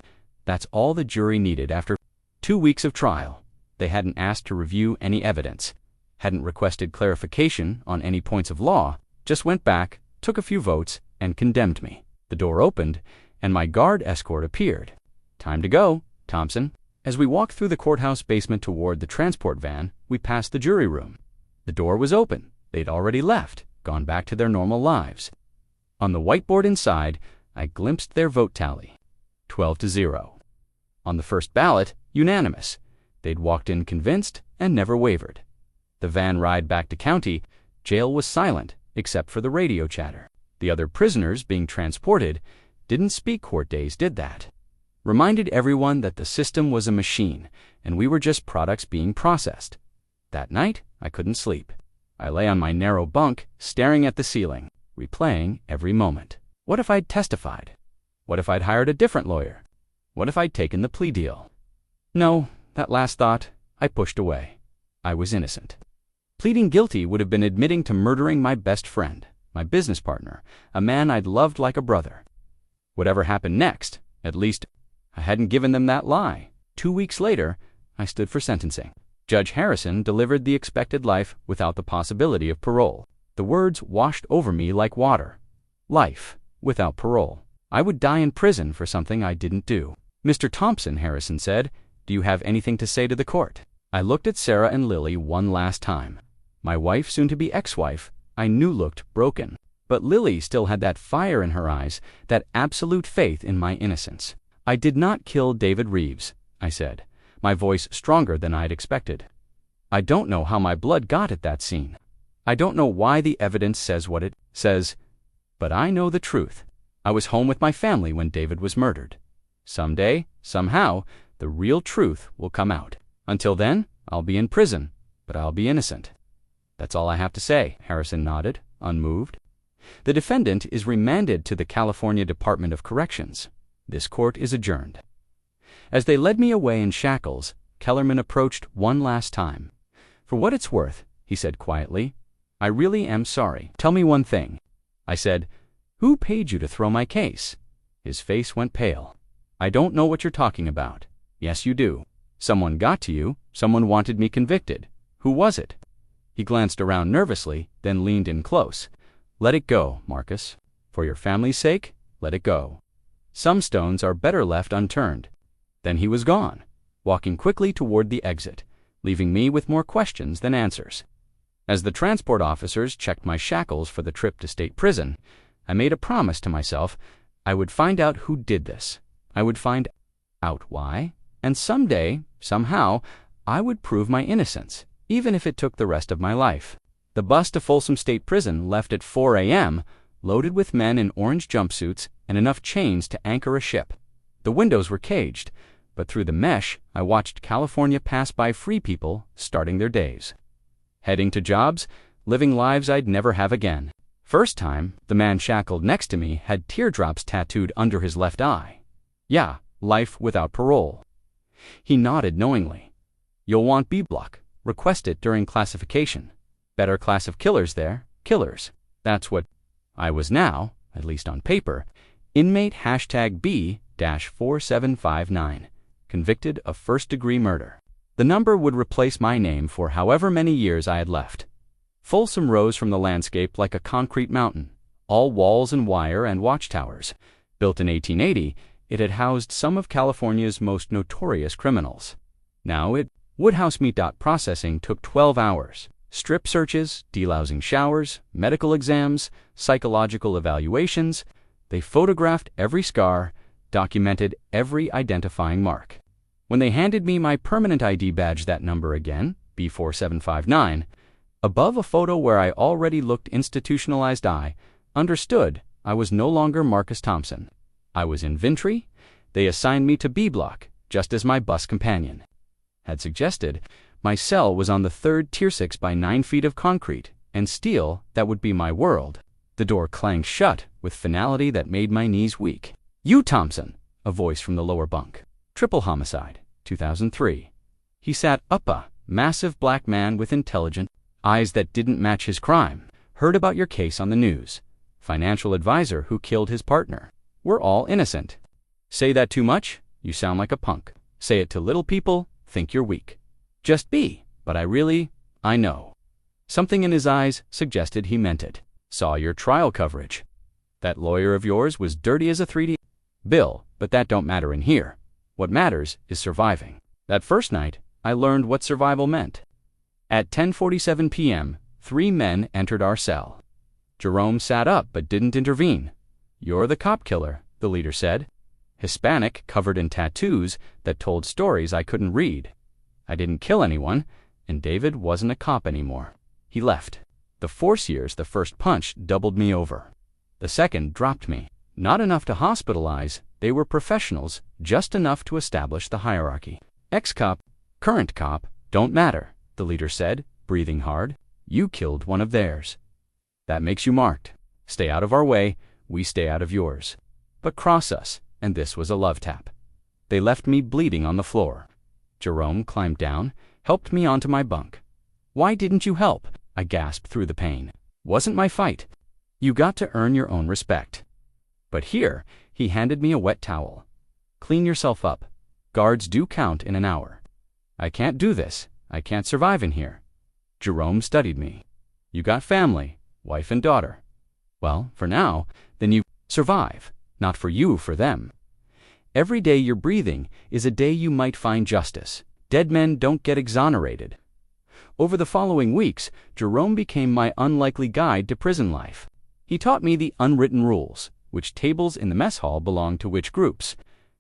S1: That's all the jury needed after 2 weeks of trial. They hadn't asked to review any evidence, hadn't requested clarification on any points of law, just went back, took a few votes, and condemned me. The door opened, and my guard escort appeared. "Time to go, Thompson." As we walked through the courthouse basement toward the transport van, we passed the jury room. The door was open. They'd already left, gone back to their normal lives. On the whiteboard inside, I glimpsed their vote tally. 12-0. On the first ballot, unanimous. They'd walked in convinced and never wavered. The van ride back to county, jail was silent except for the radio chatter. The other prisoners being transported didn't speak. Court days did that. Reminded everyone that the system was a machine and we were just products being processed. That night, I couldn't sleep. I lay on my narrow bunk, staring at the ceiling, replaying every moment. What if I'd testified? What if I'd hired a different lawyer? What if I'd taken the plea deal? No, that last thought I pushed away. I was innocent. Pleading guilty would have been admitting to murdering my best friend, my business partner, a man I'd loved like a brother. Whatever happened next, at least I hadn't given them that lie. 2 weeks later, I stood for sentencing. Judge Harrison delivered the expected life without the possibility of parole. The words washed over me like water. Life without parole. I would die in prison for something I didn't do. "Mr. Thompson," Harrison said, "do you have anything to say to the court?" I looked at Sarah and Lily one last time. My wife, soon-to-be ex-wife, I knew looked broken. But Lily still had that fire in her eyes, that absolute faith in my innocence. "I did not kill David Reeves," I said, my voice stronger than I'd expected. "I don't know how my blood got at that scene. I don't know why the evidence says what it says, but I know the truth. I was home with my family when David was murdered. Someday, somehow, the real truth will come out. Until then, I'll be in prison, but I'll be innocent." "That's all I have to say," Harrison nodded, unmoved. "The defendant is remanded to the California Department of Corrections. This court is adjourned." As they led me away in shackles, Kellerman approached one last time. "For what it's worth," he said quietly, "I really am sorry. Tell me one thing." I said, "Who paid you to throw my case?" His face went pale. "I don't know what you're talking about." "Yes, you do. Someone got to you. Someone wanted me convicted. Who was it?" He glanced around nervously, then leaned in close. "Let it go, Marcus. For your family's sake, let it go. Some stones are better left unturned." Then he was gone, walking quickly toward the exit, leaving me with more questions than answers. As the transport officers checked my shackles for the trip to state prison, I made a promise to myself I would find out who did this. I would find out why, and someday, somehow, I would prove my innocence, even if it took the rest of my life. The bus to Folsom State Prison left at 4 a.m., loaded with men in orange jumpsuits and enough chains to anchor a ship. The windows were caged, but through the mesh, I watched California pass by free people starting their days. Heading to jobs, living lives I'd never have again. First time, the man shackled next to me had teardrops tattooed under his left eye. Yeah, life without parole. He nodded knowingly. "You'll want B block. Request it during classification. Better class of killers there, killers. That's what I was now, at least on paper, inmate #B-4759, convicted of first-degree murder. The number would replace my name for however many years I had left. Folsom rose from the landscape like a concrete mountain, all walls and wire and watchtowers. Built in 1880, it had housed some of California's most notorious criminals. Now Woodhouse meat. Processing took 12 hours. Strip searches, delousing showers, medical exams, psychological evaluations. They photographed every scar, documented every identifying mark. When they handed me my permanent ID badge, that number again, B4759, above a photo where I already looked institutionalized, I understood I was no longer Marcus Thompson. I was in Vintry. They assigned me to B block, just as my bus companion had suggested. My cell was on the third tier 6 by 9 feet of concrete and steel that would be my world. The door clanged shut with finality that made my knees weak. "You, Thompson," a voice from the lower bunk. "Triple homicide, 2003. He sat up, a massive black man with intelligent eyes that didn't match his crime. "Heard about your case on the news. Financial advisor who killed his partner. We're all innocent. Say that too much? You sound like a punk. Say it to little people, think you're weak. Just be, but I know." Something in his eyes suggested he meant it. "Saw your trial coverage. That lawyer of yours was dirty as a 3D bill, but that don't matter in here. What matters is surviving." That first night, I learned what survival meant. At 10:47 p.m., 3 men entered our cell. Jerome sat up but didn't intervene. "You're the cop killer," the leader said. Hispanic, covered in tattoos that told stories I couldn't read. I didn't kill anyone, and David wasn't a cop anymore. He left. The force years, the first punch doubled me over. The second dropped me. Not enough to hospitalize, they were professionals, just enough to establish the hierarchy. "Ex-cop, current cop, don't matter," the leader said, breathing hard. "You killed one of theirs. That makes you marked. Stay out of our way, we stay out of yours. But cross us," and this was a love tap. They left me bleeding on the floor. Jerome climbed down, helped me onto my bunk. "Why didn't you help?" I gasped through the pain. "Wasn't my fight. You got to earn your own respect." But here, he handed me a wet towel. "Clean yourself up. Guards do count in an hour." "I can't do this. I can't survive in here." Jerome studied me. "You got family, wife and daughter." "Well, for now, then you survive. Not for you, for them. Every day you're breathing is a day you might find justice. Dead men don't get exonerated." Over the following weeks, Jerome became my unlikely guide to prison life. He taught me the unwritten rules, which tables in the mess hall belonged to which groups,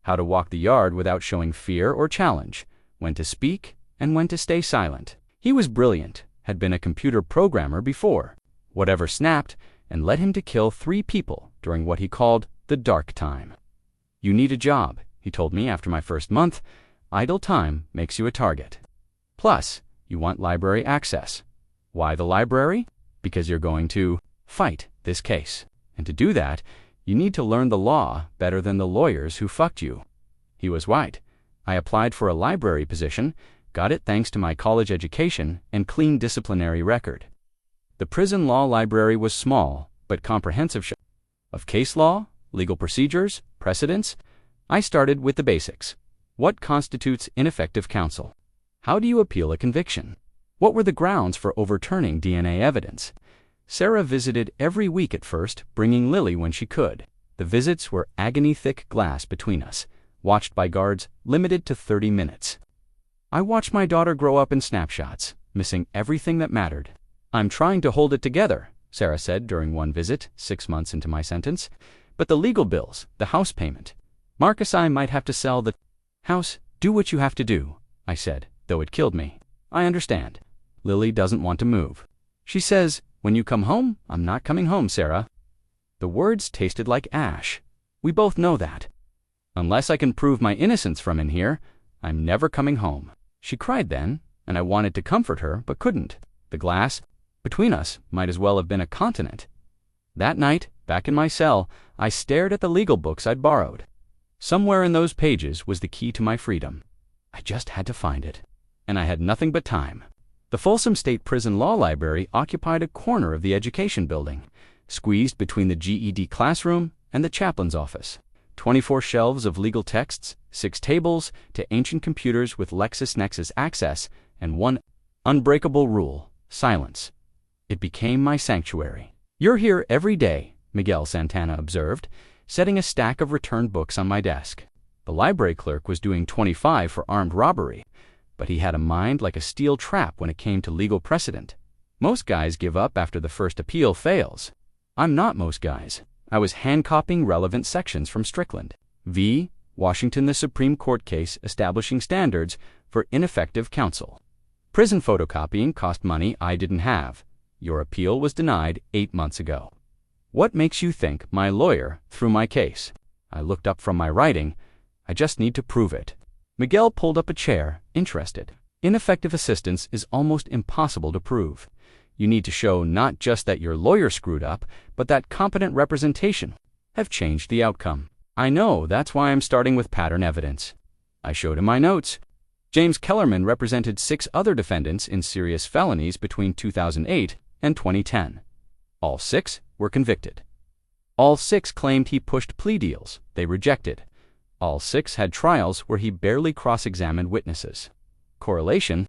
S1: how to walk the yard without showing fear or challenge, when to speak and when to stay silent. He was brilliant, had been a computer programmer before. Whatever snapped, and led him to kill 3 people during what he called the dark time. "You need a job," he told me after my first month. "Idle time makes you a target. Plus, you want library access." "Why the library?" "Because you're going to fight this case. And to do that, you need to learn the law better than the lawyers who fucked you." He was right. I applied for a library position, got it thanks to my college education and clean disciplinary record. The prison law library was small, but comprehensive of case law, legal procedures, precedents. I started with the basics. What constitutes ineffective counsel? How do you appeal a conviction? What were the grounds for overturning DNA evidence? Sarah visited every week at first, bringing Lily when she could. The visits were agony-thick glass between us, watched by guards limited to 30 minutes. I watched my daughter grow up in snapshots, missing everything that mattered. "I'm trying to hold it together," Sarah said during one visit, 6 months into my sentence. "But the legal bills, the house payment. Marcus, I might have to sell the house." "Do what you have to do," I said, though it killed me. "I understand. Lily doesn't want to move. She says, 'When you come home, I'm not coming home, Sarah.'" The words tasted like ash. We both know that. "Unless I can prove my innocence from in here, I'm never coming home." She cried then, and I wanted to comfort her, but couldn't. The glass between us might as well have been a continent. That night, back in my cell, I stared at the legal books I'd borrowed. Somewhere in those pages was the key to my freedom. I just had to find it. And I had nothing but time. The Folsom State Prison Law Library occupied a corner of the education building. squeezed between the GED classroom and the chaplain's office. 24 shelves of legal texts, 6 tables to ancient computers with LexisNexis access, and one unbreakable rule: silence. It became my sanctuary. "You're here every day," Miguel Santana observed, setting a stack of returned books on my desk. The library clerk was doing 25 for armed robbery, but he had a mind like a steel trap when it came to legal precedent. Most guys give up after the first appeal fails. I'm not most guys. I was hand-copying relevant sections from Strickland v. Washington, the Supreme Court case establishing standards for ineffective counsel. Prison photocopying cost money I didn't have. Your appeal was denied 8 months ago. What makes you think my lawyer threw my case? I looked up from my writing. I just need to prove it. Miguel pulled up a chair, interested. Ineffective assistance is almost impossible to prove. You need to show not just that your lawyer screwed up, but that competent representation have changed the outcome. I know, that's why I'm starting with pattern evidence. I showed him my notes. James Kellerman represented 6 other defendants in serious felonies between 2008 and 2010. All 6 were convicted. All 6 claimed he pushed plea deals. They rejected. All 6 had trials where he barely cross-examined witnesses. Correlation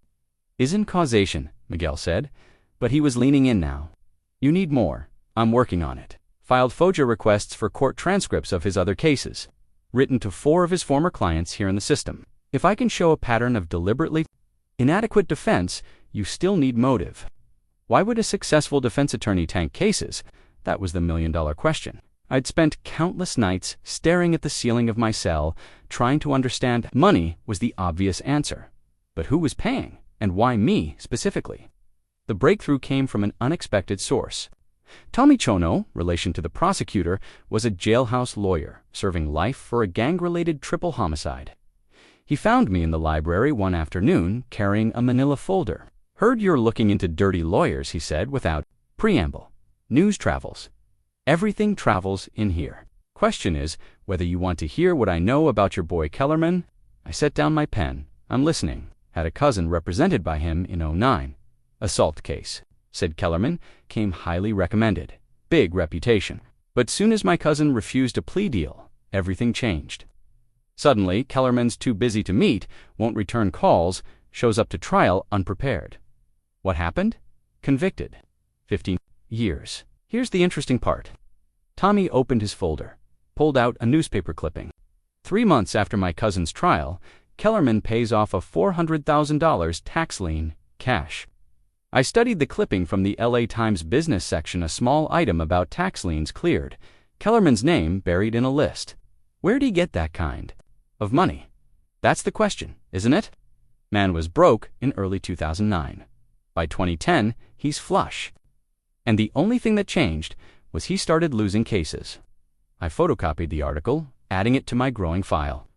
S1: isn't causation, Miguel said, but he was leaning in now. You need more. I'm working on it. Filed FOJA requests for court transcripts of his other cases, written to 4 of his former clients here in the system. If I can show a pattern of deliberately inadequate defense, you still need motive. Why would a successful defense attorney tank cases? That was the million-dollar question. I'd spent countless nights staring at the ceiling of my cell, trying to understand. Money was the obvious answer. But who was paying, and why me specifically? The breakthrough came from an unexpected source. Tommy Chono, relation to the prosecutor, was a jailhouse lawyer, serving life for a gang-related triple homicide. He found me in the library one afternoon, carrying a manila folder. "Heard you're looking into dirty lawyers," he said without preamble. "News travels. Everything travels in here. Question is whether you want to hear what I know about your boy Kellerman." I set down my pen. I'm listening. Had a cousin represented by him in 2009. "Assault case," said Kellerman, came highly recommended. Big reputation. But soon as my cousin refused a plea deal, everything changed. Suddenly, Kellerman's too busy to meet, won't return calls, shows up to trial unprepared. What happened? Convicted. 15 years. Here's the interesting part. Tommy opened his folder, pulled out a newspaper clipping. 3 months after my cousin's trial, Kellerman pays off a $400,000 tax lien, cash. I studied the clipping from the LA Times business section, a small item about tax liens cleared. Kellerman's name buried in a list. Where'd he get that kind of money? That's the question, isn't it? Man was broke in early 2009. By 2010, he's flush. And the only thing that changed was he started losing cases. I photocopied the article, adding it to my growing file.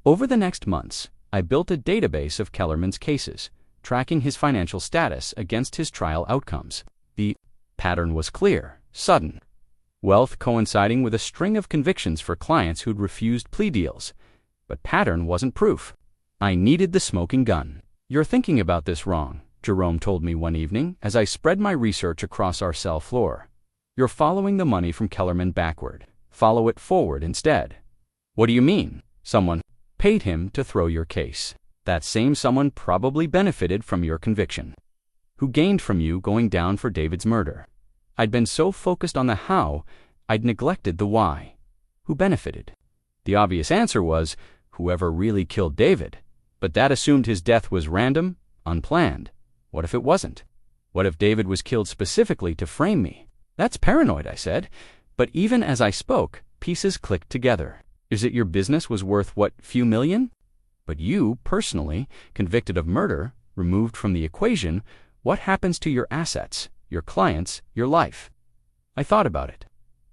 S1: Over the next months, I built a database of Kellerman's cases, tracking his financial status against his trial outcomes. The pattern was clear, sudden. Wealth coinciding with a string of convictions for clients who'd refused plea deals. But pattern wasn't proof. I needed the smoking gun. "You're thinking about this wrong," Jerome told me one evening as I spread my research across our cell floor. "You're following the money from Kellerman backward. Follow it forward instead." "What do you mean?" "Someone paid him to throw your case. That same someone probably benefited from your conviction. Who gained from you going down for David's murder. I'd been so focused on the how, I'd neglected the why. Who benefited? The obvious answer was, whoever really killed David. But that assumed his death was random, unplanned. What if it wasn't? What if David was killed specifically to frame me?" "That's paranoid," I said. But even as I spoke, pieces clicked together. Is it your business was worth, what, few million? But you, personally, convicted of murder, removed from the equation, what happens to your assets, your clients, your life? I thought about it.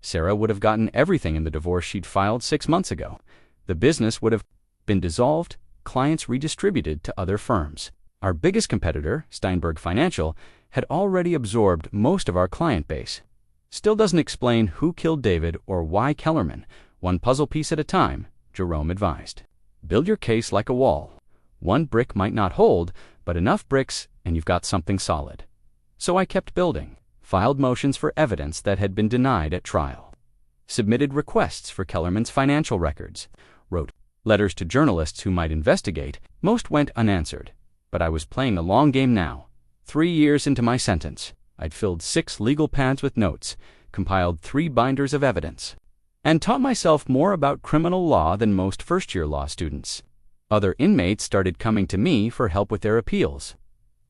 S1: Sarah would have gotten everything in the divorce she'd filed 6 months ago. The business would have been dissolved, clients redistributed to other firms. Our biggest competitor, Steinberg Financial, had already absorbed most of our client base. Still doesn't explain who killed David or why Kellerman. One puzzle piece at a time, Jerome advised. Build your case like a wall. One brick might not hold, but enough bricks and you've got something solid. So I kept building. filed motions for evidence that had been denied at trial, submitted requests for Kellerman's financial records, wrote letters to journalists who might investigate. Most went unanswered, but I was playing the long game now. 3 years into my sentence, I'd filled 6 legal pads with notes, compiled 3 binders of evidence, and taught myself more about criminal law than most first-year law students. Other inmates started coming to me for help with their appeals.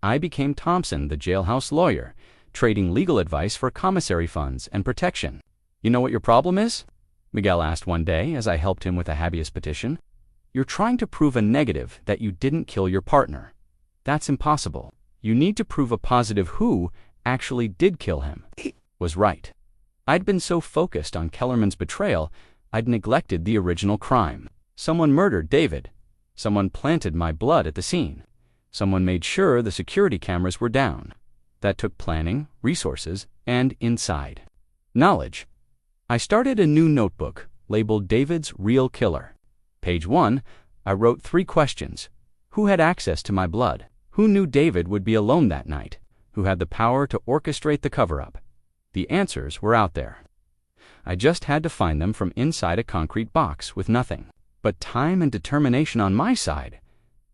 S1: I became Thompson, the jailhouse lawyer, trading legal advice for commissary funds and protection. "You know what your problem is?" Miguel asked one day as I helped him with a habeas petition. "You're trying to prove a negative that you didn't kill your partner. That's impossible. You need to prove a positive who actually did kill him." He was right. I'd been so focused on Kellerman's betrayal, I'd neglected the original crime. Someone murdered David. Someone planted my blood at the scene. Someone made sure the security cameras were down. That took planning, resources, and inside knowledge. I started a new notebook labeled David's Real Killer. Page 1, I wrote 3 questions. Who had access to my blood? Who knew David would be alone that night? Who had the power to orchestrate the cover-up? The answers were out there. I just had to find them from inside a concrete box with nothing but time and determination on my side.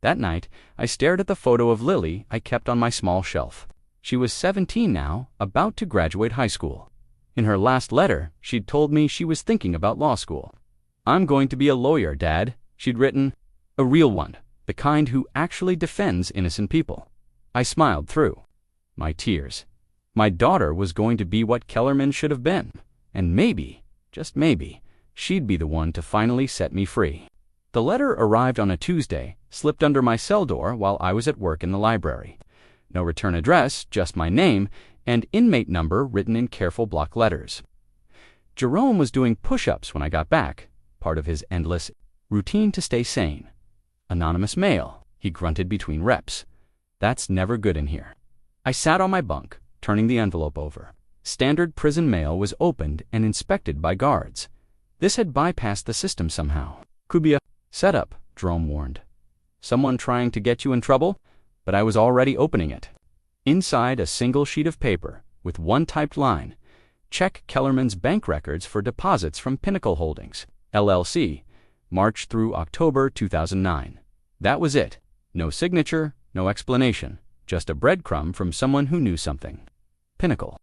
S1: That night, I stared at the photo of Lily I kept on my small shelf. She was 17 now, about to graduate high school. In her last letter, she'd told me she was thinking about law school. "I'm going to be a lawyer, Dad," she'd written. A real one, the kind who actually defends innocent people. I smiled through my tears. My daughter was going to be what Kellerman should have been, and maybe, just maybe, she'd be the one to finally set me free. The letter arrived on a Tuesday, slipped under my cell door while I was at work in the library. No return address, just my name and inmate number written in careful block letters. Jerome was doing push-ups when I got back, part of his endless routine to stay sane. "Anonymous mail," he grunted between reps. "That's never good in here." I sat on my bunk, turning the envelope over. Standard prison mail was opened and inspected by guards. This had bypassed the system somehow. "Could be a setup," Jerome warned. "Someone trying to get you in trouble?" But I was already opening it. Inside a single sheet of paper, with one typed line, "Check Kellerman's bank records for deposits from Pinnacle Holdings, LLC, March through October 2009. That was it. No signature, no explanation, just a breadcrumb from someone who knew something. Pinnacle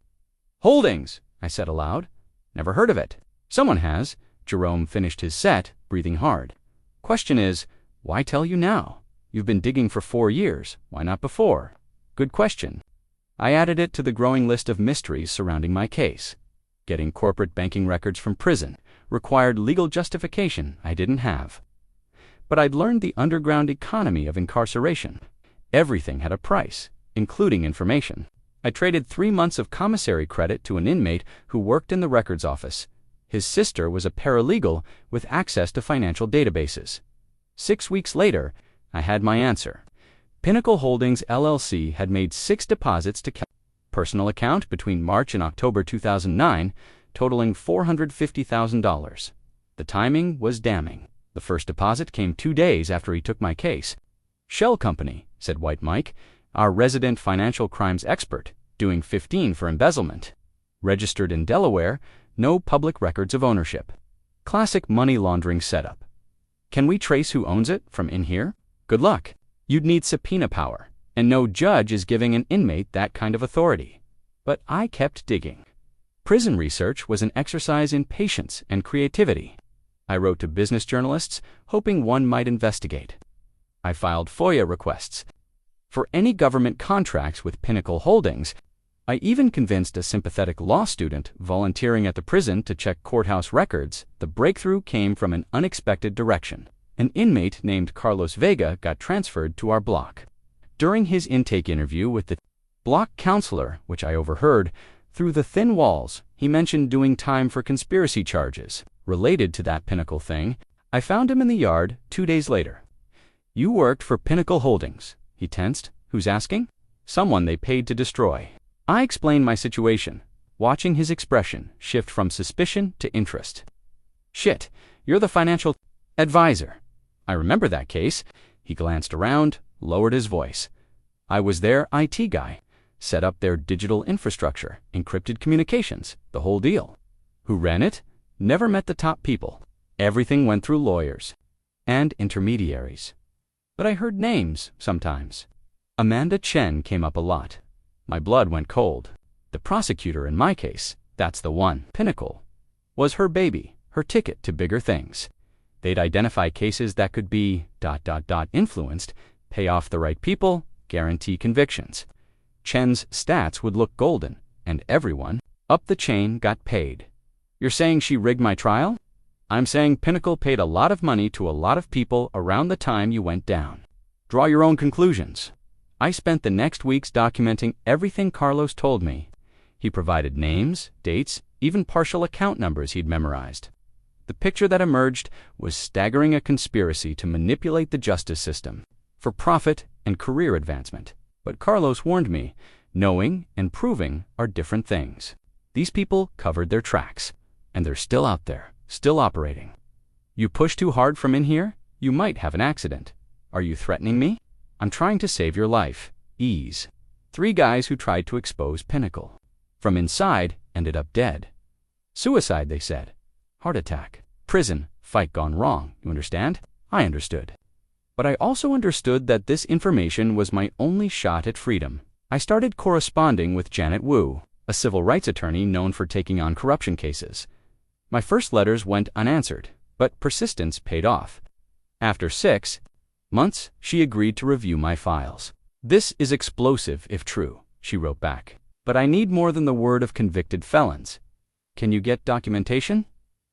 S1: Holdings, I said aloud. "Never heard of it." "Someone has." Jerome finished his set, breathing hard. "Question is, why tell you now? You've been digging for 4 years. Why not before?" "Good question." I added it to the growing list of mysteries surrounding my case. Getting corporate banking records from prison required legal justification I didn't have. But I'd learned the underground economy of incarceration. Everything had a price, including information. I traded 3 months of commissary credit to an inmate who worked in the records office. His sister was a paralegal with access to financial databases. 6 weeks later, I had my answer. Pinnacle Holdings LLC had made 6 deposits to personal account between March and October 2009, totaling $450,000. The timing was damning. The first deposit came 2 days after he took my case. "Shell Company," said White Mike, our resident financial crimes expert, doing 15 for embezzlement. Registered in Delaware, no public records of ownership. Classic money laundering setup. "Can we trace who owns it from in here?" "Good luck. You'd need subpoena power, and no judge is giving an inmate that kind of authority." But I kept digging. Prison research was an exercise in patience and creativity. I wrote to business journalists, hoping one might investigate. I filed FOIA requests for any government contracts with Pinnacle Holdings. I even convinced a sympathetic law student volunteering at the prison to check courthouse records. The breakthrough came from an unexpected direction. An inmate named Carlos Vega got transferred to our block. During his intake interview with the block counselor, which I overheard, through the thin walls, he mentioned doing time for conspiracy charges related to that Pinnacle thing. I found him in the yard 2 days later. "You worked for Pinnacle Holdings," he tensed. "Who's asking?" "Someone they paid to destroy." I explained my situation, watching his expression shift from suspicion to interest. "Shit, you're the financial advisor." "I remember that case." He glanced around, lowered his voice. "I was their IT guy. set up their digital infrastructure, encrypted communications, the whole deal. Who ran it? Never met the top people. Everything went through lawyers and intermediaries. But I heard names sometimes. Amanda Chen came up a lot. My blood went cold. The prosecutor in my case, that's the one, Pinnacle, was her baby, her ticket to bigger things. They'd identify cases that could be ... influenced, pay off the right people, guarantee convictions. Chen's stats would look golden, and everyone up the chain got paid. You're saying she rigged my trial? I'm saying Pinnacle paid a lot of money to a lot of people around the time you went down. Draw your own conclusions. I spent the next weeks documenting everything Carlos told me. He provided names, dates, even partial account numbers he'd memorized. The picture that emerged was staggering: a conspiracy to manipulate the justice system for profit and career advancement. But Carlos warned me, knowing and proving are different things. These people covered their tracks, and they're still out there, still operating. You push too hard from in here, you might have an accident. Are you threatening me? I'm trying to save your life. Ease. 3 guys who tried to expose Pinnacle. From inside, ended up dead. Suicide, they said. Heart attack. Prison. Fight gone wrong. You understand? I understood. But I also understood that this information was my only shot at freedom. I started corresponding with Janet Wu, a civil rights attorney known for taking on corruption cases. My first letters went unanswered, but persistence paid off. After 6 months, she agreed to review my files. This is explosive if true, she wrote back. But I need more than the word of convicted felons. Can you get documentation?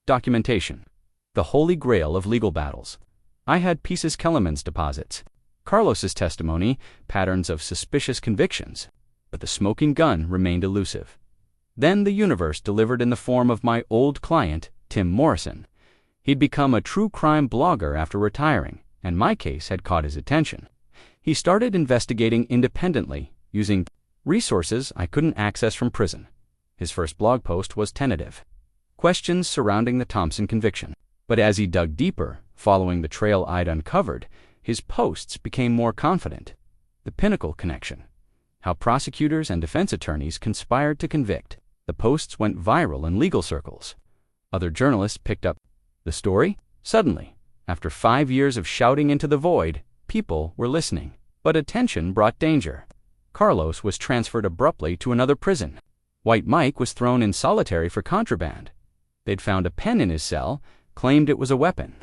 S1: Documentation. The holy grail of legal battles. I had Pieces Kellerman's deposits, Carlos's testimony, patterns of suspicious convictions, but the smoking gun remained elusive. Then the universe delivered in the form of my old client, Tim Morrison. He'd become a true crime blogger after retiring, and my case had caught his attention. He started investigating independently, using resources I couldn't access from prison. His first blog post was tentative. Questions surrounding the Thompson conviction. But as he dug deeper, following the trail I'd uncovered, his posts became more confident. The Pinnacle connection. How prosecutors and defense attorneys conspired to convict. The posts went viral in legal circles. Other journalists picked up the story. Suddenly, after 5 years of shouting into the void, people were listening. But attention brought danger. Carlos was transferred abruptly to another prison. White Mike was thrown in solitary for contraband. They'd found a pen in his cell, claimed it was a weapon.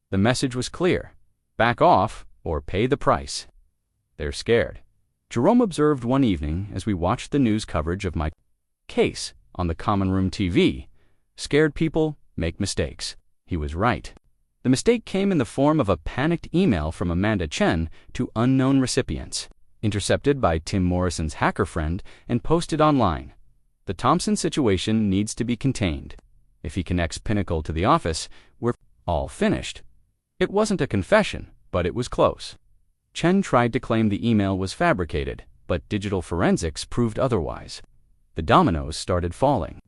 S1: The message was clear: back off or pay the price. They're scared. Jerome observed one evening as we watched the news coverage of my case on the Common Room TV. Scared people make mistakes. He was right. The mistake came in the form of a panicked email from Amanda Chen to unknown recipients, intercepted by Tim Morrison's hacker friend and posted online. The Thompson situation needs to be contained. If he connects Pinnacle to the office, we're all finished. It wasn't a confession, but it was close. Chen tried to claim the email was fabricated, but digital forensics proved otherwise. The dominoes started falling.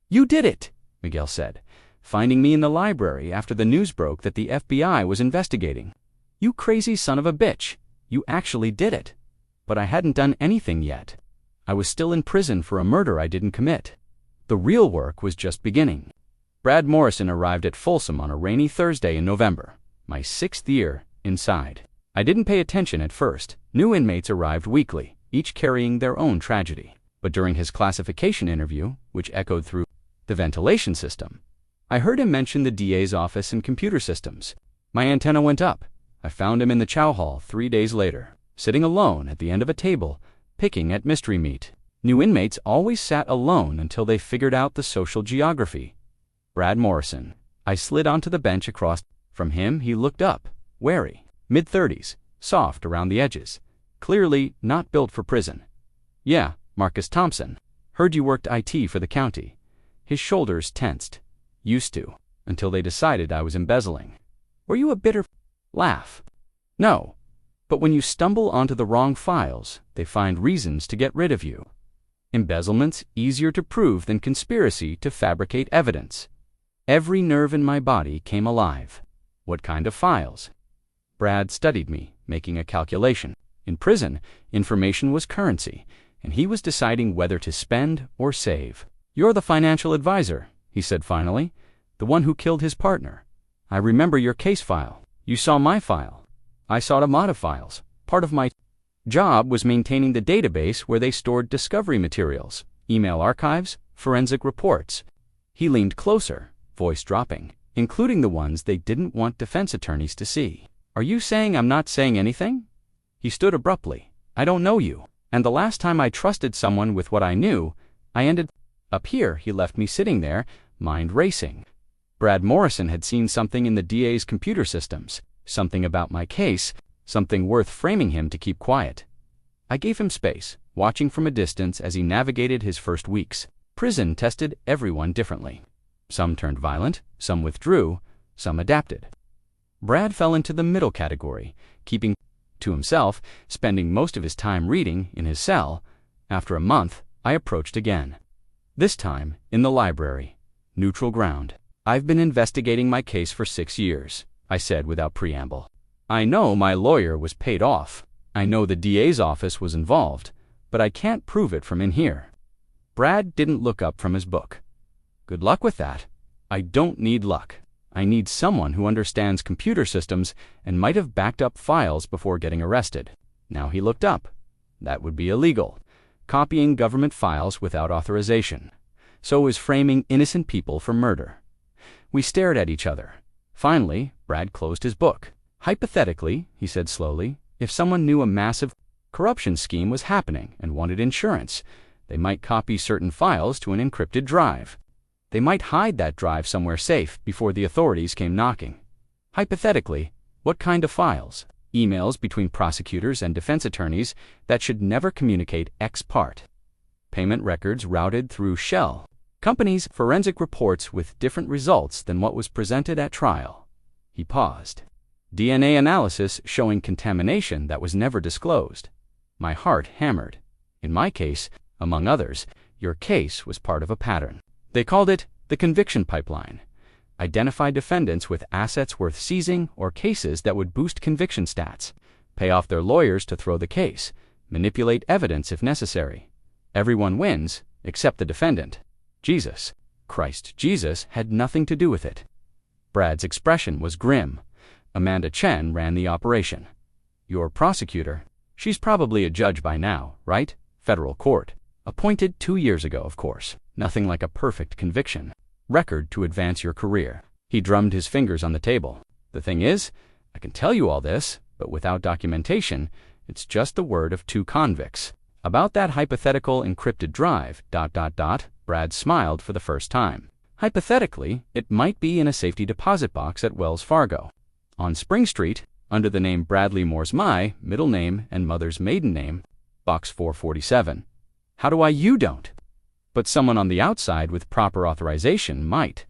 S1: "You did it," Miguel said, finding me in the library after the news broke that the FBI was investigating. "You crazy son of a bitch. You actually did it." But I hadn't done anything yet. I was still in prison for a murder I didn't commit. The real work was just beginning. Brad Morrison arrived at Folsom on a rainy Thursday in November, my 6th year inside. I didn't pay attention at first. New inmates arrived weekly, each carrying their own tragedy. But during his classification interview, which echoed through the ventilation system, I heard him mention the DA's office and computer systems. My antenna went up. I found him in the chow hall 3 days later, sitting alone at the end of a table, picking at mystery meat. New inmates always sat alone until they figured out the social geography. Brad Morrison. I slid onto the bench across from him. He looked up, wary, mid-30s, soft around the edges, clearly not built for prison. "Yeah, Marcus Thompson. Heard you worked IT for the county." His shoulders tensed. "Used to, until they decided I was embezzling." "Were you a bitter laugh?" "No. But when you stumble onto the wrong files, they find reasons to get rid of you. Embezzlement's easier to prove than conspiracy to fabricate evidence." Every nerve in my body came alive. What kind of files? Brad studied me, making a calculation. In prison, information was currency, and he was deciding whether to spend or save. "You're the financial advisor," he said finally, "the one who killed his partner. I remember your case file. You saw my file. I saw a lot of files. Part of my job was maintaining the database where they stored discovery materials, email archives, forensic reports." He leaned closer, voice dropping, "including the ones they didn't want defense attorneys to see." "Are you saying I'm not saying anything?" He stood abruptly. "I don't know you, and the last time I trusted someone with what I knew, I ended up here." He left me sitting there, mind racing. Brad Morrison had seen something in the DA's computer systems, something about my case, something worth framing him to keep quiet. I gave him space, watching from a distance as he navigated his first weeks. Prison tested everyone differently. Some turned violent, some withdrew, some adapted. Brad fell into the middle category, keeping to himself, spending most of his time reading in his cell. After a month, I approached again. This time, in the library. Neutral ground. "I've been investigating my case for 6 years, I said without preamble. I know my lawyer was paid off. I know the DA's office was involved, but I can't prove it from in here." Brad didn't look up from his book. "Good luck with that. I don't need luck. I need someone who understands computer systems and might have backed up files before getting arrested." Now he looked up. That would be illegal. Copying government files without authorization. So is framing innocent people for murder. We stared at each other. Finally, Brad closed his book. "Hypothetically," he said slowly, "if someone knew a massive corruption scheme was happening and wanted insurance, they might copy certain files to an encrypted drive. They might hide that drive somewhere safe before the authorities came knocking. Hypothetically, what kind of files? Emails between prosecutors and defense attorneys that should never communicate ex parte. Payment records routed through shell companies, forensic reports with different results than what was presented at trial." He paused. "DNA analysis showing contamination that was never disclosed." My heart hammered. In my case, among others, your case was part of a pattern. They called it the conviction pipeline. Identify defendants with assets worth seizing or cases that would boost conviction stats, pay off their lawyers to throw the case, manipulate evidence if necessary. Everyone wins, except the defendant. Christ Jesus had nothing to do with it. Brad's expression was grim. Amanda Chen ran the operation. "Your prosecutor? She's probably a judge by now, right? Federal court. Appointed 2 years ago, of course. Nothing like a perfect conviction record to advance your career." He drummed his fingers on the table. "The thing is, I can tell you all this, but without documentation, it's just the word of 2 convicts. About that hypothetical encrypted drive, ... Brad smiled for the first time. "Hypothetically, it might be in a safety deposit box at Wells Fargo. On Spring Street, under the name Bradley Moore's my middle name and mother's maiden name, box 447. How do you don't? But someone on the outside with proper authorization might.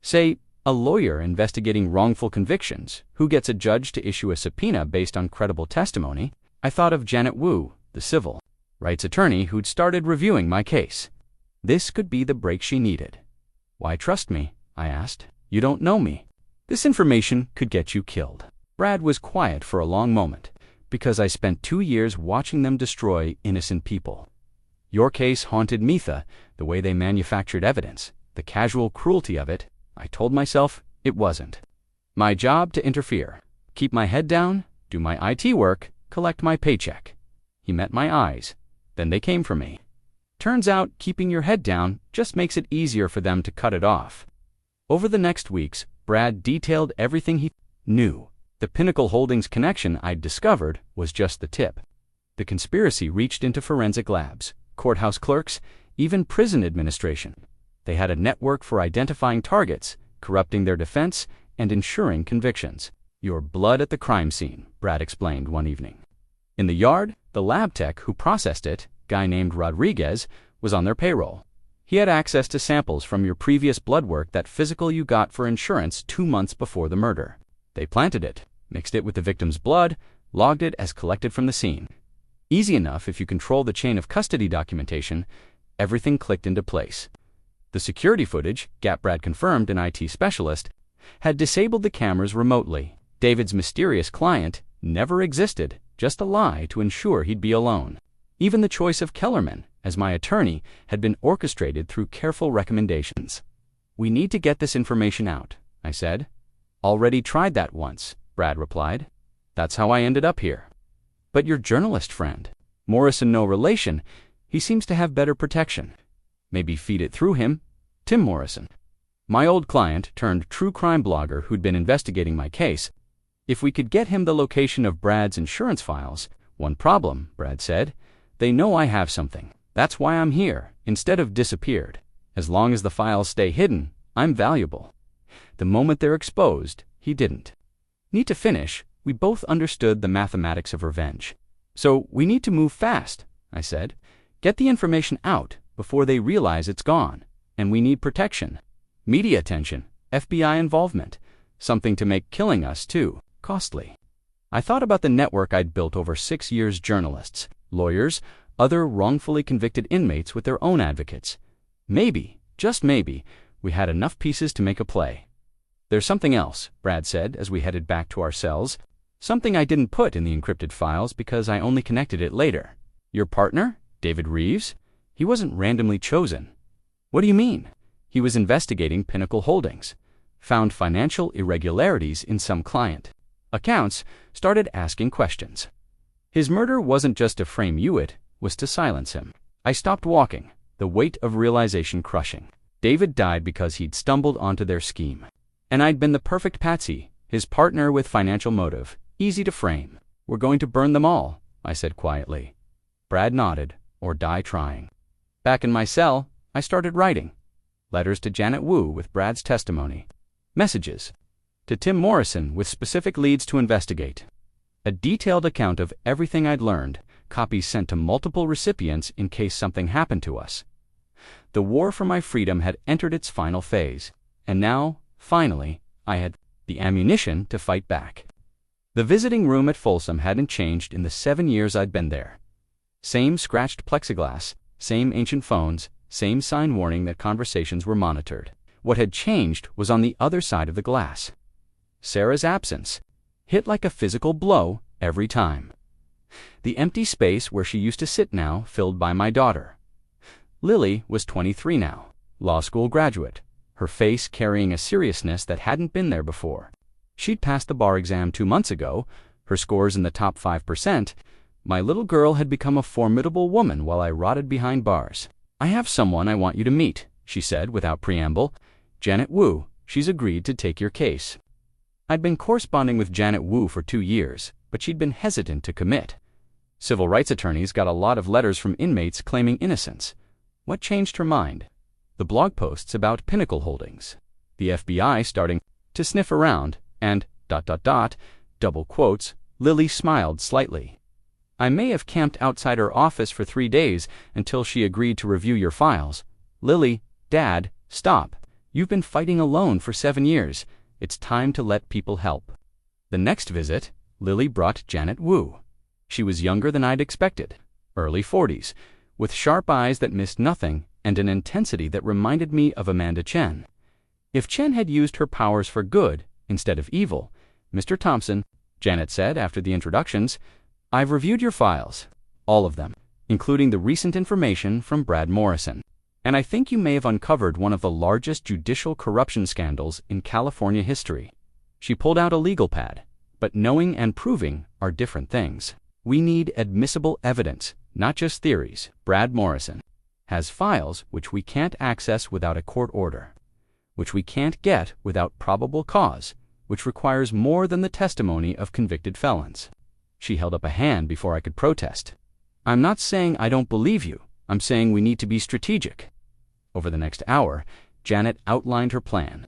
S1: Say, a lawyer investigating wrongful convictions, who gets a judge to issue a subpoena based on credible testimony." I thought of Janet Wu, the civil rights attorney who'd started reviewing my case. This could be the break she needed. "Why trust me?" I asked. "You don't know me. This information could get you killed." Brad was quiet for a long moment, "Because I spent 2 years watching them destroy innocent people. Your case haunted me, the way they manufactured evidence, the casual cruelty of it. I told myself it wasn't my job to interfere. Keep my head down, do my IT work, collect my paycheck." He met my eyes. Then they came for me. "Turns out keeping your head down just makes it easier for them to cut it off." Over the next weeks, Brad detailed everything he knew. The Pinnacle Holdings connection I'd discovered was just the tip. The conspiracy reached into forensic labs, courthouse clerks, even prison administration. They had a network for identifying targets, corrupting their defense, and ensuring convictions. "Your blood at the crime scene," Brad explained one evening. In the yard, the lab tech who processed it, guy named Rodriguez, was on their payroll. He had access to samples from your previous blood work, that physical you got for insurance 2 months before the murder. They planted it, mixed it with the victim's blood, logged it as collected from the scene. Easy enough if you control the chain of custody documentation. Everything clicked into place. The security footage, Brad confirmed, an IT specialist, had disabled the cameras remotely. David's mysterious client never existed, just a lie to ensure he'd be alone. Even the choice of Kellerman as my attorney had been orchestrated through careful recommendations. "We need to get this information out," I said. "Already tried that once," Brad replied. "That's how I ended up here." "But your journalist friend, Morrison no relation, he seems to have better protection." "Maybe feed it through him. Tim Morrison." My old client turned true crime blogger who'd been investigating my case. "If we could get him the location of Brad's insurance files." "One problem," Brad said. "They know I have something. That's why I'm here, instead of disappeared. As long as the files stay hidden, I'm valuable. The moment they're exposed, he didn't." Need to finish, we both understood the mathematics of revenge. "So we need to move fast," I said. "Get the information out before they realize it's gone. And we need protection. Media attention, FBI involvement, something to make killing us, too, costly." I thought about the network I'd built over 6 years: journalists, lawyers, other wrongfully convicted inmates with their own advocates. Maybe, just maybe, we had enough pieces to make a play. "There's something else," Brad said as we headed back to our cells. "Something I didn't put in the encrypted files because I only connected it later. Your partner, David Reeves? He wasn't randomly chosen." "What do you mean?" "He was investigating Pinnacle Holdings, found financial irregularities in some client accounts, started asking questions. His murder wasn't just to frame Hewitt, was to silence him." I stopped walking, the weight of realization crushing. David died because he'd stumbled onto their scheme. And I'd been the perfect patsy, his partner with financial motive, easy to frame. "We're going to burn them all," I said quietly. Brad nodded, "or die trying." Back in my cell, I started writing. Letters to Janet Wu with Brad's testimony. Messages to Tim Morrison with specific leads to investigate. A detailed account of everything I'd learned, copies sent to multiple recipients in case something happened to us. The war for my freedom had entered its final phase, and now, finally, I had the ammunition to fight back. The visiting room at Folsom hadn't changed in the 7 years I'd been there. Same scratched plexiglass, same ancient phones, same sign warning that conversations were monitored. What had changed was on the other side of the glass. Sarah's absence hit like a physical blow every time. The empty space where she used to sit now filled by my daughter. Lily was 23 now, law school graduate, her face carrying a seriousness that hadn't been there before. She'd passed the bar exam 2 months ago, her scores in the top 5%. My little girl had become a formidable woman while I rotted behind bars. "I have someone I want you to meet," she said without preamble. "Janet Wu, she's agreed to take your case." I'd been corresponding with Janet Wu for 2 years, but she'd been hesitant to commit. Civil rights attorneys got a lot of letters from inmates claiming innocence. What changed her mind? The blog posts about Pinnacle Holdings, the FBI starting to sniff around, and ... double quotes, Lily smiled slightly. "I may have camped outside her office for 3 days until she agreed to review your files." "Lily, Dad, stop. You've been fighting alone for 7 years. It's time to let people help." The next visit, Lily brought Janet Wu. She was younger than I'd expected, early 40s, with sharp eyes that missed nothing and an intensity that reminded me of Amanda Chen. If Chen had used her powers for good instead of evil, "Mr. Thompson," Janet said after the introductions, "I've reviewed your files, all of them, including the recent information from Brad Morrison. And I think you may have uncovered one of the largest judicial corruption scandals in California history." She pulled out a legal pad. "But knowing and proving are different things. We need admissible evidence, not just theories. Brad Morrison has files which we can't access without a court order, which we can't get without probable cause, which requires more than the testimony of convicted felons." She held up a hand before I could protest. "I'm not saying I don't believe you. I'm saying we need to be strategic." Over the next hour, Janet outlined her plan.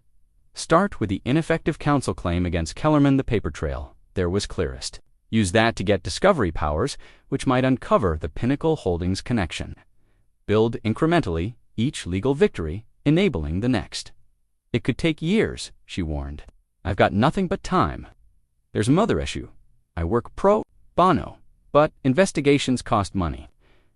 S1: Start with the ineffective counsel claim against Kellerman. The paper trail there was clearest. Use that to get discovery powers, which might uncover the Pinnacle Holdings connection. Build incrementally, each legal victory enabling the next. "It could take years," she warned. "I've got nothing but time. There's another issue. I work pro bono, but investigations cost money.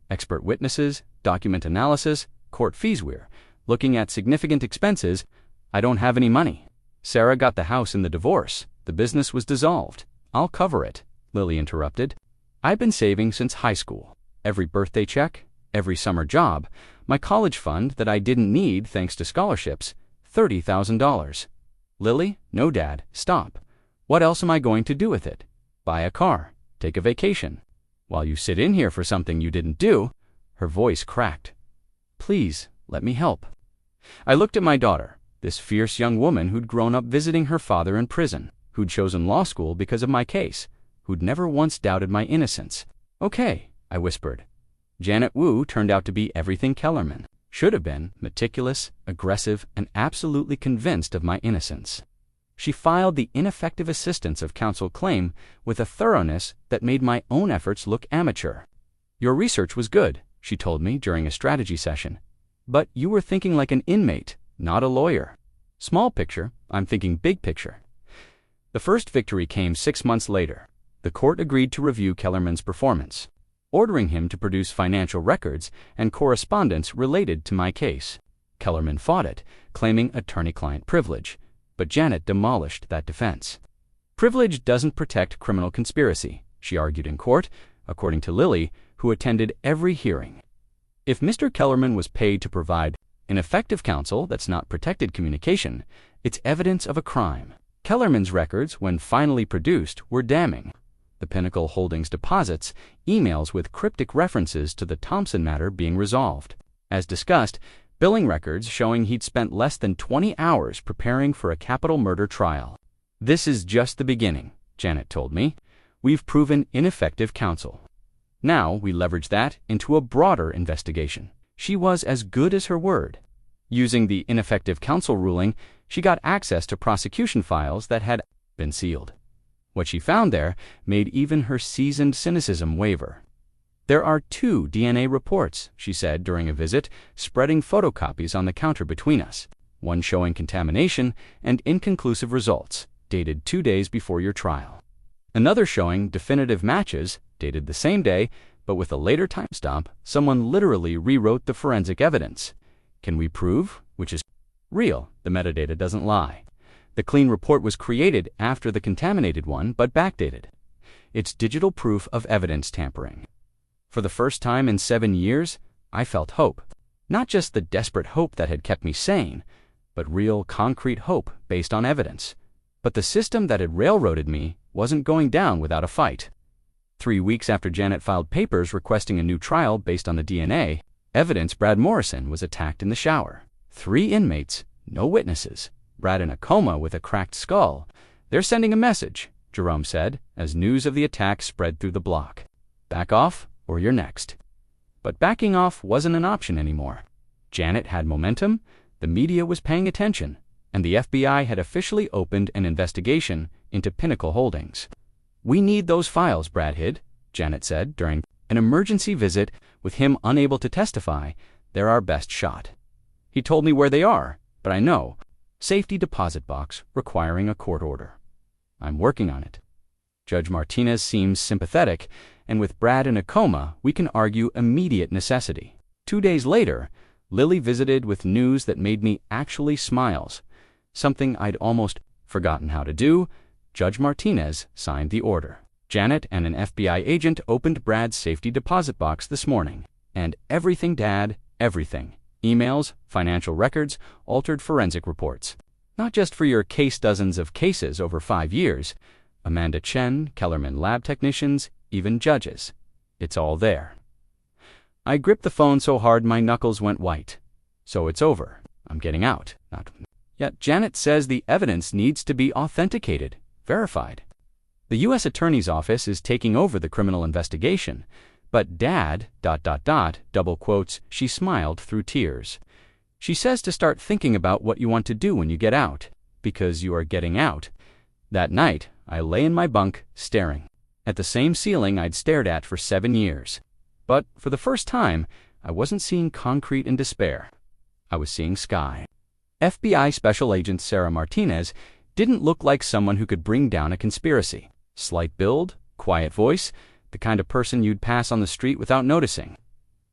S1: Expert witnesses, document analysis, court fees. We're looking at significant expenses. I don't have any money. Sarah got the house in the divorce. The business was dissolved. I'll cover it," Lily interrupted. "I've been saving since high school. every birthday check, every summer job, my college fund that I didn't need thanks to scholarships, $30,000. Lily, no, Dad, stop. What else am I going to do with it? Buy a car, take a vacation. While you sit in here for something you didn't do, her voice cracked. Please, let me help. I looked at my daughter, this fierce young woman who'd grown up visiting her father in prison, who'd chosen law school because of my case, who'd never once doubted my innocence. Okay, I whispered. Janet Wu turned out to be everything Kellerman should have been: meticulous, aggressive, and absolutely convinced of my innocence. She filed the ineffective assistance of counsel claim with a thoroughness that made my own efforts look amateur. Your research was good, she told me during a strategy session, but you were thinking like an inmate, not a lawyer. Small picture, I'm thinking big picture. The first victory came 6 months later. The court agreed to review Kellerman's performance, ordering him to produce financial records and correspondence related to my case. Kellerman fought it, claiming attorney-client privilege, but Janet demolished that defense. Privilege doesn't protect criminal conspiracy, she argued in court, according to Lily, who attended every hearing. If Mr. Kellerman was paid to provide ineffective counsel that's not protected communication, it's evidence of a crime. Kellerman's records, when finally produced, were damning. The Pinnacle Holdings deposits, emails with cryptic references to the Thompson matter being resolved. As discussed, billing records showing he'd spent less than 20 hours preparing for a capital murder trial. This is just the beginning, Janet told me. We've proven ineffective counsel. Now we leverage that into a broader investigation. She was as good as her word. Using the ineffective counsel ruling, she got access to prosecution files that had been sealed. What she found there made even her seasoned cynicism waver. There are 2 DNA reports, she said during a visit, spreading photocopies on the counter between us, one showing contamination and inconclusive results, dated 2 days before your trial. Another showing definitive matches, dated the same day, but with a later timestamp. Someone literally rewrote the forensic evidence. Can we prove which is real? The metadata doesn't lie. The clean report was created after the contaminated one, but backdated. It's digital proof of evidence tampering. For the first time in 7 years, I felt hope. Not just the desperate hope that had kept me sane, but real, concrete hope based on evidence. But the system that had railroaded me wasn't going down without a fight. 3 weeks after Janet filed papers requesting a new trial based on the DNA evidence, Brad Morrison was attacked in the shower. 3 inmates, no witnesses. Brad in a coma with a cracked skull. They're sending a message, Jerome said, as news of the attack spread through the block. Back off, or you're next. But backing off wasn't an option anymore. Janet had momentum, the media was paying attention, and the FBI had officially opened an investigation into Pinnacle Holdings. We need those files, Brad hid, Janet said during an emergency visit. With him unable to testify, they're our best shot. He told me where they are, but I know. Safety deposit box requiring a court order. I'm working on it. Judge Martinez seems sympathetic, and with Brad in a coma, we can argue immediate necessity. 2 days later, Lily visited with news that made me actually smiles. Something I'd almost forgotten how to do. Judge Martinez signed the order. Janet and an FBI agent opened Brad's safety deposit box this morning. And everything, Dad, everything. Emails, financial records, altered forensic reports. Not just for your case, dozens of cases over 5 years. Amanda Chen, Kellerman lab technicians, even judges. It's all there. I gripped the phone so hard my knuckles went white. So it's over. I'm getting out. Not yet. Janet says the evidence needs to be authenticated, verified. The U.S. Attorney's Office is taking over the criminal investigation. But Dad, ... double quotes, she smiled through tears. She says to start thinking about what you want to do when you get out, because you are getting out. That night, I lay in my bunk, staring at the same ceiling I'd stared at for 7 years. But for the first time, I wasn't seeing concrete and despair. I was seeing sky. FBI Special Agent Sarah Martinez didn't look like someone who could bring down a conspiracy. Slight build, quiet voice, the kind of person you'd pass on the street without noticing.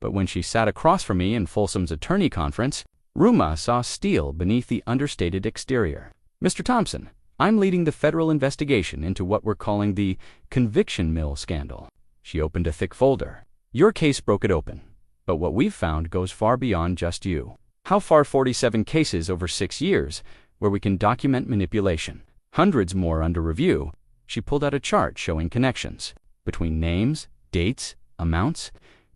S1: But when she sat across from me in Folsom's attorney conference, Ruma saw steel beneath the understated exterior. Mr. Thompson, I'm leading the federal investigation into what we're calling the conviction mill scandal. She opened a thick folder. Your case broke it open, but what we've found goes far beyond just you. How far? 47 cases over 6 years where we can document manipulation. Hundreds more under review. She pulled out a chart showing connections between names, dates, amounts.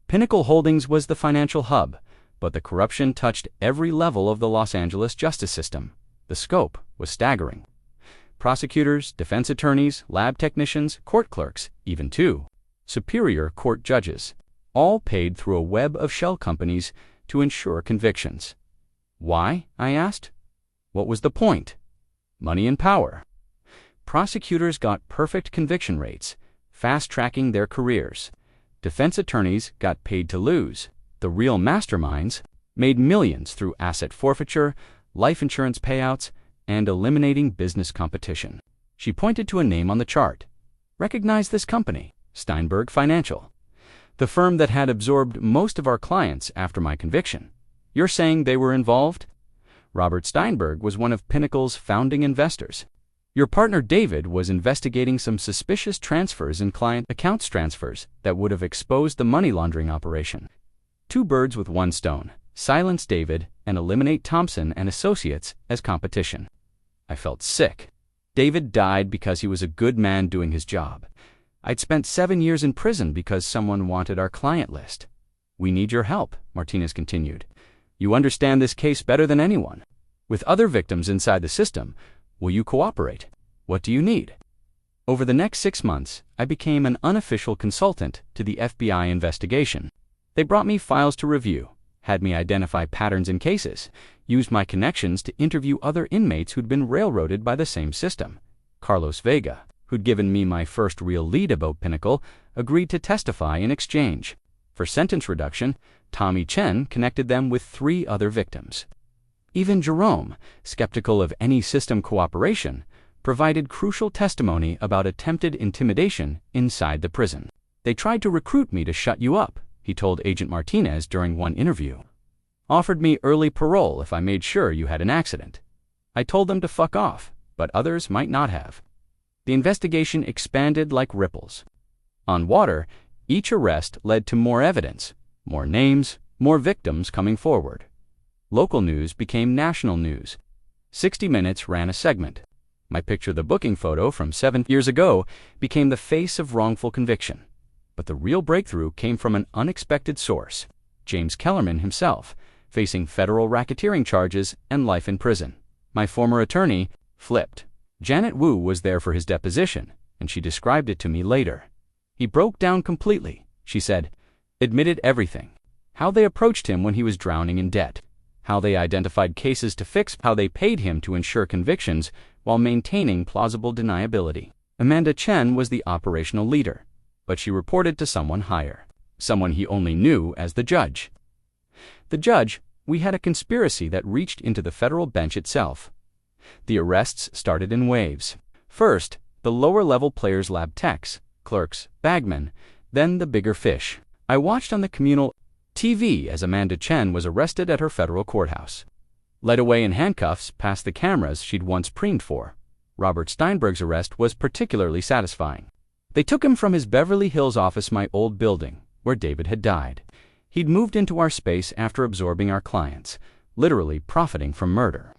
S1: Pinnacle Holdings was the financial hub, but the corruption touched every level of the Los Angeles justice system. The scope was staggering. Prosecutors, defense attorneys, lab technicians, court clerks, even two superior court judges, all paid through a web of shell companies to ensure convictions. Why? I asked. What was the point? Money and power. Prosecutors got perfect conviction rates, fast-tracking their careers. Defense attorneys got paid to lose. The real masterminds made millions through asset forfeiture, life insurance payouts, and eliminating business competition. She pointed to a name on the chart. Recognize this company, Steinberg Financial, the firm that had absorbed most of our clients after my conviction. You're saying they were involved? Robert Steinberg was one of Pinnacle's founding investors. Your partner David was investigating some suspicious transfers and client accounts transfers that would have exposed the money laundering operation. 2 birds with 1 stone. Silence David and eliminate Thompson and associates as competition. I felt sick. David died because he was a good man doing his job. I'd spent 7 years in prison because someone wanted our client list. We need your help, Martinez continued. You understand this case better than anyone. With other victims inside the system, will you cooperate? What do you need? Over the next 6 months, I became an unofficial consultant to the FBI investigation. They brought me files to review, had me identify patterns in cases, used my connections to interview other inmates who'd been railroaded by the same system. Carlos Vega, who'd given me my first real lead about Pinnacle, agreed to testify in exchange. For sentence reduction, Tommy Chen connected them with 3 other victims. Even Jerome, skeptical of any system cooperation, provided crucial testimony about attempted intimidation inside the prison. They tried to recruit me to shut you up, he told Agent Martinez during one interview. Offered me early parole if I made sure you had an accident. I told them to fuck off, but others might not have. The investigation expanded like ripples. On water, each arrest led to more evidence, more names, more victims coming forward. Local news became national news. 60 Minutes ran a segment. My picture, the booking photo from 7 years ago, became the face of wrongful conviction. But the real breakthrough came from an unexpected source, James Kellerman himself, facing federal racketeering charges and life in prison. My former attorney flipped. Janet Wu was there for his deposition, and she described it to me later. He broke down completely, she said, admitted everything. How they approached him when he was drowning in debt. How they identified cases to fix, how they paid him to ensure convictions while maintaining plausible deniability. Amanda Chen was the operational leader, but she reported to someone higher, someone he only knew as the judge. The judge, we had a conspiracy that reached into the federal bench itself. The arrests started in waves. First, the lower-level players, lab techs, clerks, bagmen, then the bigger fish. I watched on the communal TV as Amanda Chen was arrested at her federal courthouse. Led away in handcuffs past the cameras she'd once preened for. Robert Steinberg's arrest was particularly satisfying. They took him from his Beverly Hills office, my old building, where David had died. He'd moved into our space after absorbing our clients, literally profiting from murder.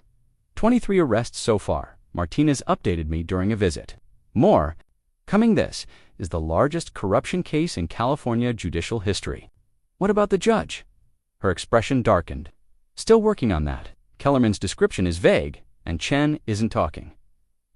S1: 23 arrests so far, Martinez updated me during a visit. More. Coming. This is the largest corruption case in California judicial history. What about the judge? Her expression darkened. Still working on that. Kellerman's description is vague, and Chen isn't talking.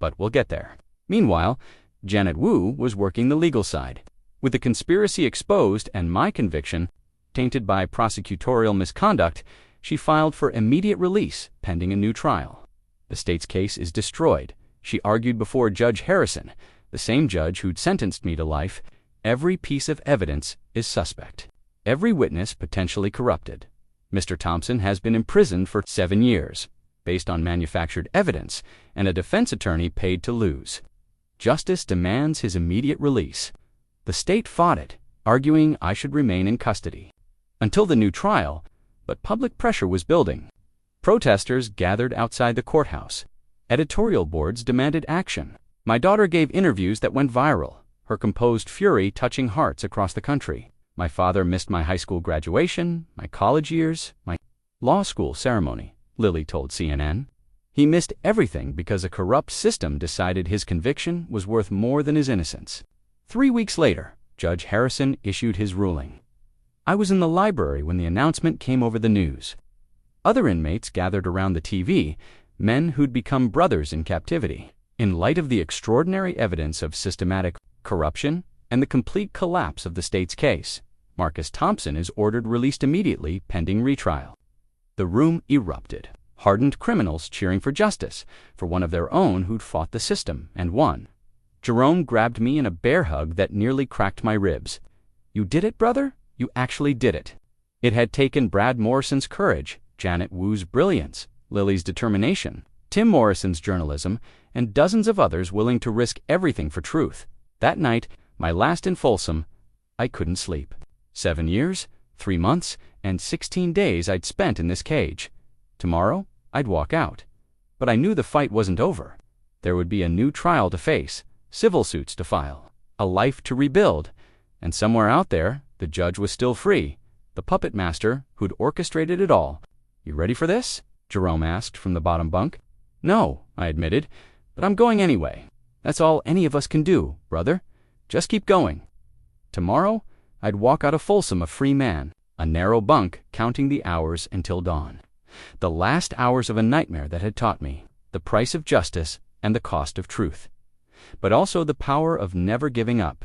S1: But we'll get there. Meanwhile, Janet Wu was working the legal side. With the conspiracy exposed and my conviction tainted by prosecutorial misconduct, she filed for immediate release pending a new trial. The state's case is destroyed, she argued before Judge Harrison, the same judge who'd sentenced me to life. Every piece of evidence is suspect. Every witness potentially corrupted. Mr. Thompson has been imprisoned for 7 years, based on manufactured evidence, and a defense attorney paid to lose. Justice demands his immediate release. The state fought it, arguing I should remain in custody until the new trial, but public pressure was building. Protesters gathered outside the courthouse. Editorial boards demanded action. My daughter gave interviews that went viral, her composed fury touching hearts across the country. My father missed my high school graduation, my college years, my law school ceremony, Lily told CNN. He missed everything because a corrupt system decided his conviction was worth more than his innocence. 3 weeks later, Judge Harrison issued his ruling. I was in the library when the announcement came over the news. Other inmates gathered around the TV, men who'd become brothers in captivity. In light of the extraordinary evidence of systematic corruption and the complete collapse of the state's case, Marcus Thompson is ordered released immediately pending retrial. The room erupted. Hardened criminals cheering for justice, for one of their own who'd fought the system and won. Jerome grabbed me in a bear hug that nearly cracked my ribs. You did it, brother? You actually did it. It had taken Brad Morrison's courage, Janet Wu's brilliance, Lily's determination, Tim Morrison's journalism, and dozens of others willing to risk everything for truth. That night, my last in Folsom, I couldn't sleep. 7 years, 3 months, and 16 days I'd spent in this cage. Tomorrow, I'd walk out. But I knew the fight wasn't over. There would be a new trial to face, civil suits to file, a life to rebuild, and somewhere out there, the judge was still free, the puppet master who'd orchestrated it all. You ready for this? Jerome asked from the bottom bunk. No, I admitted, but I'm going anyway. That's all any of us can do, brother. Just keep going. Tomorrow, I'd walk out of Folsom a free man, a narrow bunk counting the hours until dawn. The last hours of a nightmare that had taught me the price of justice and the cost of truth, but also the power of never giving up.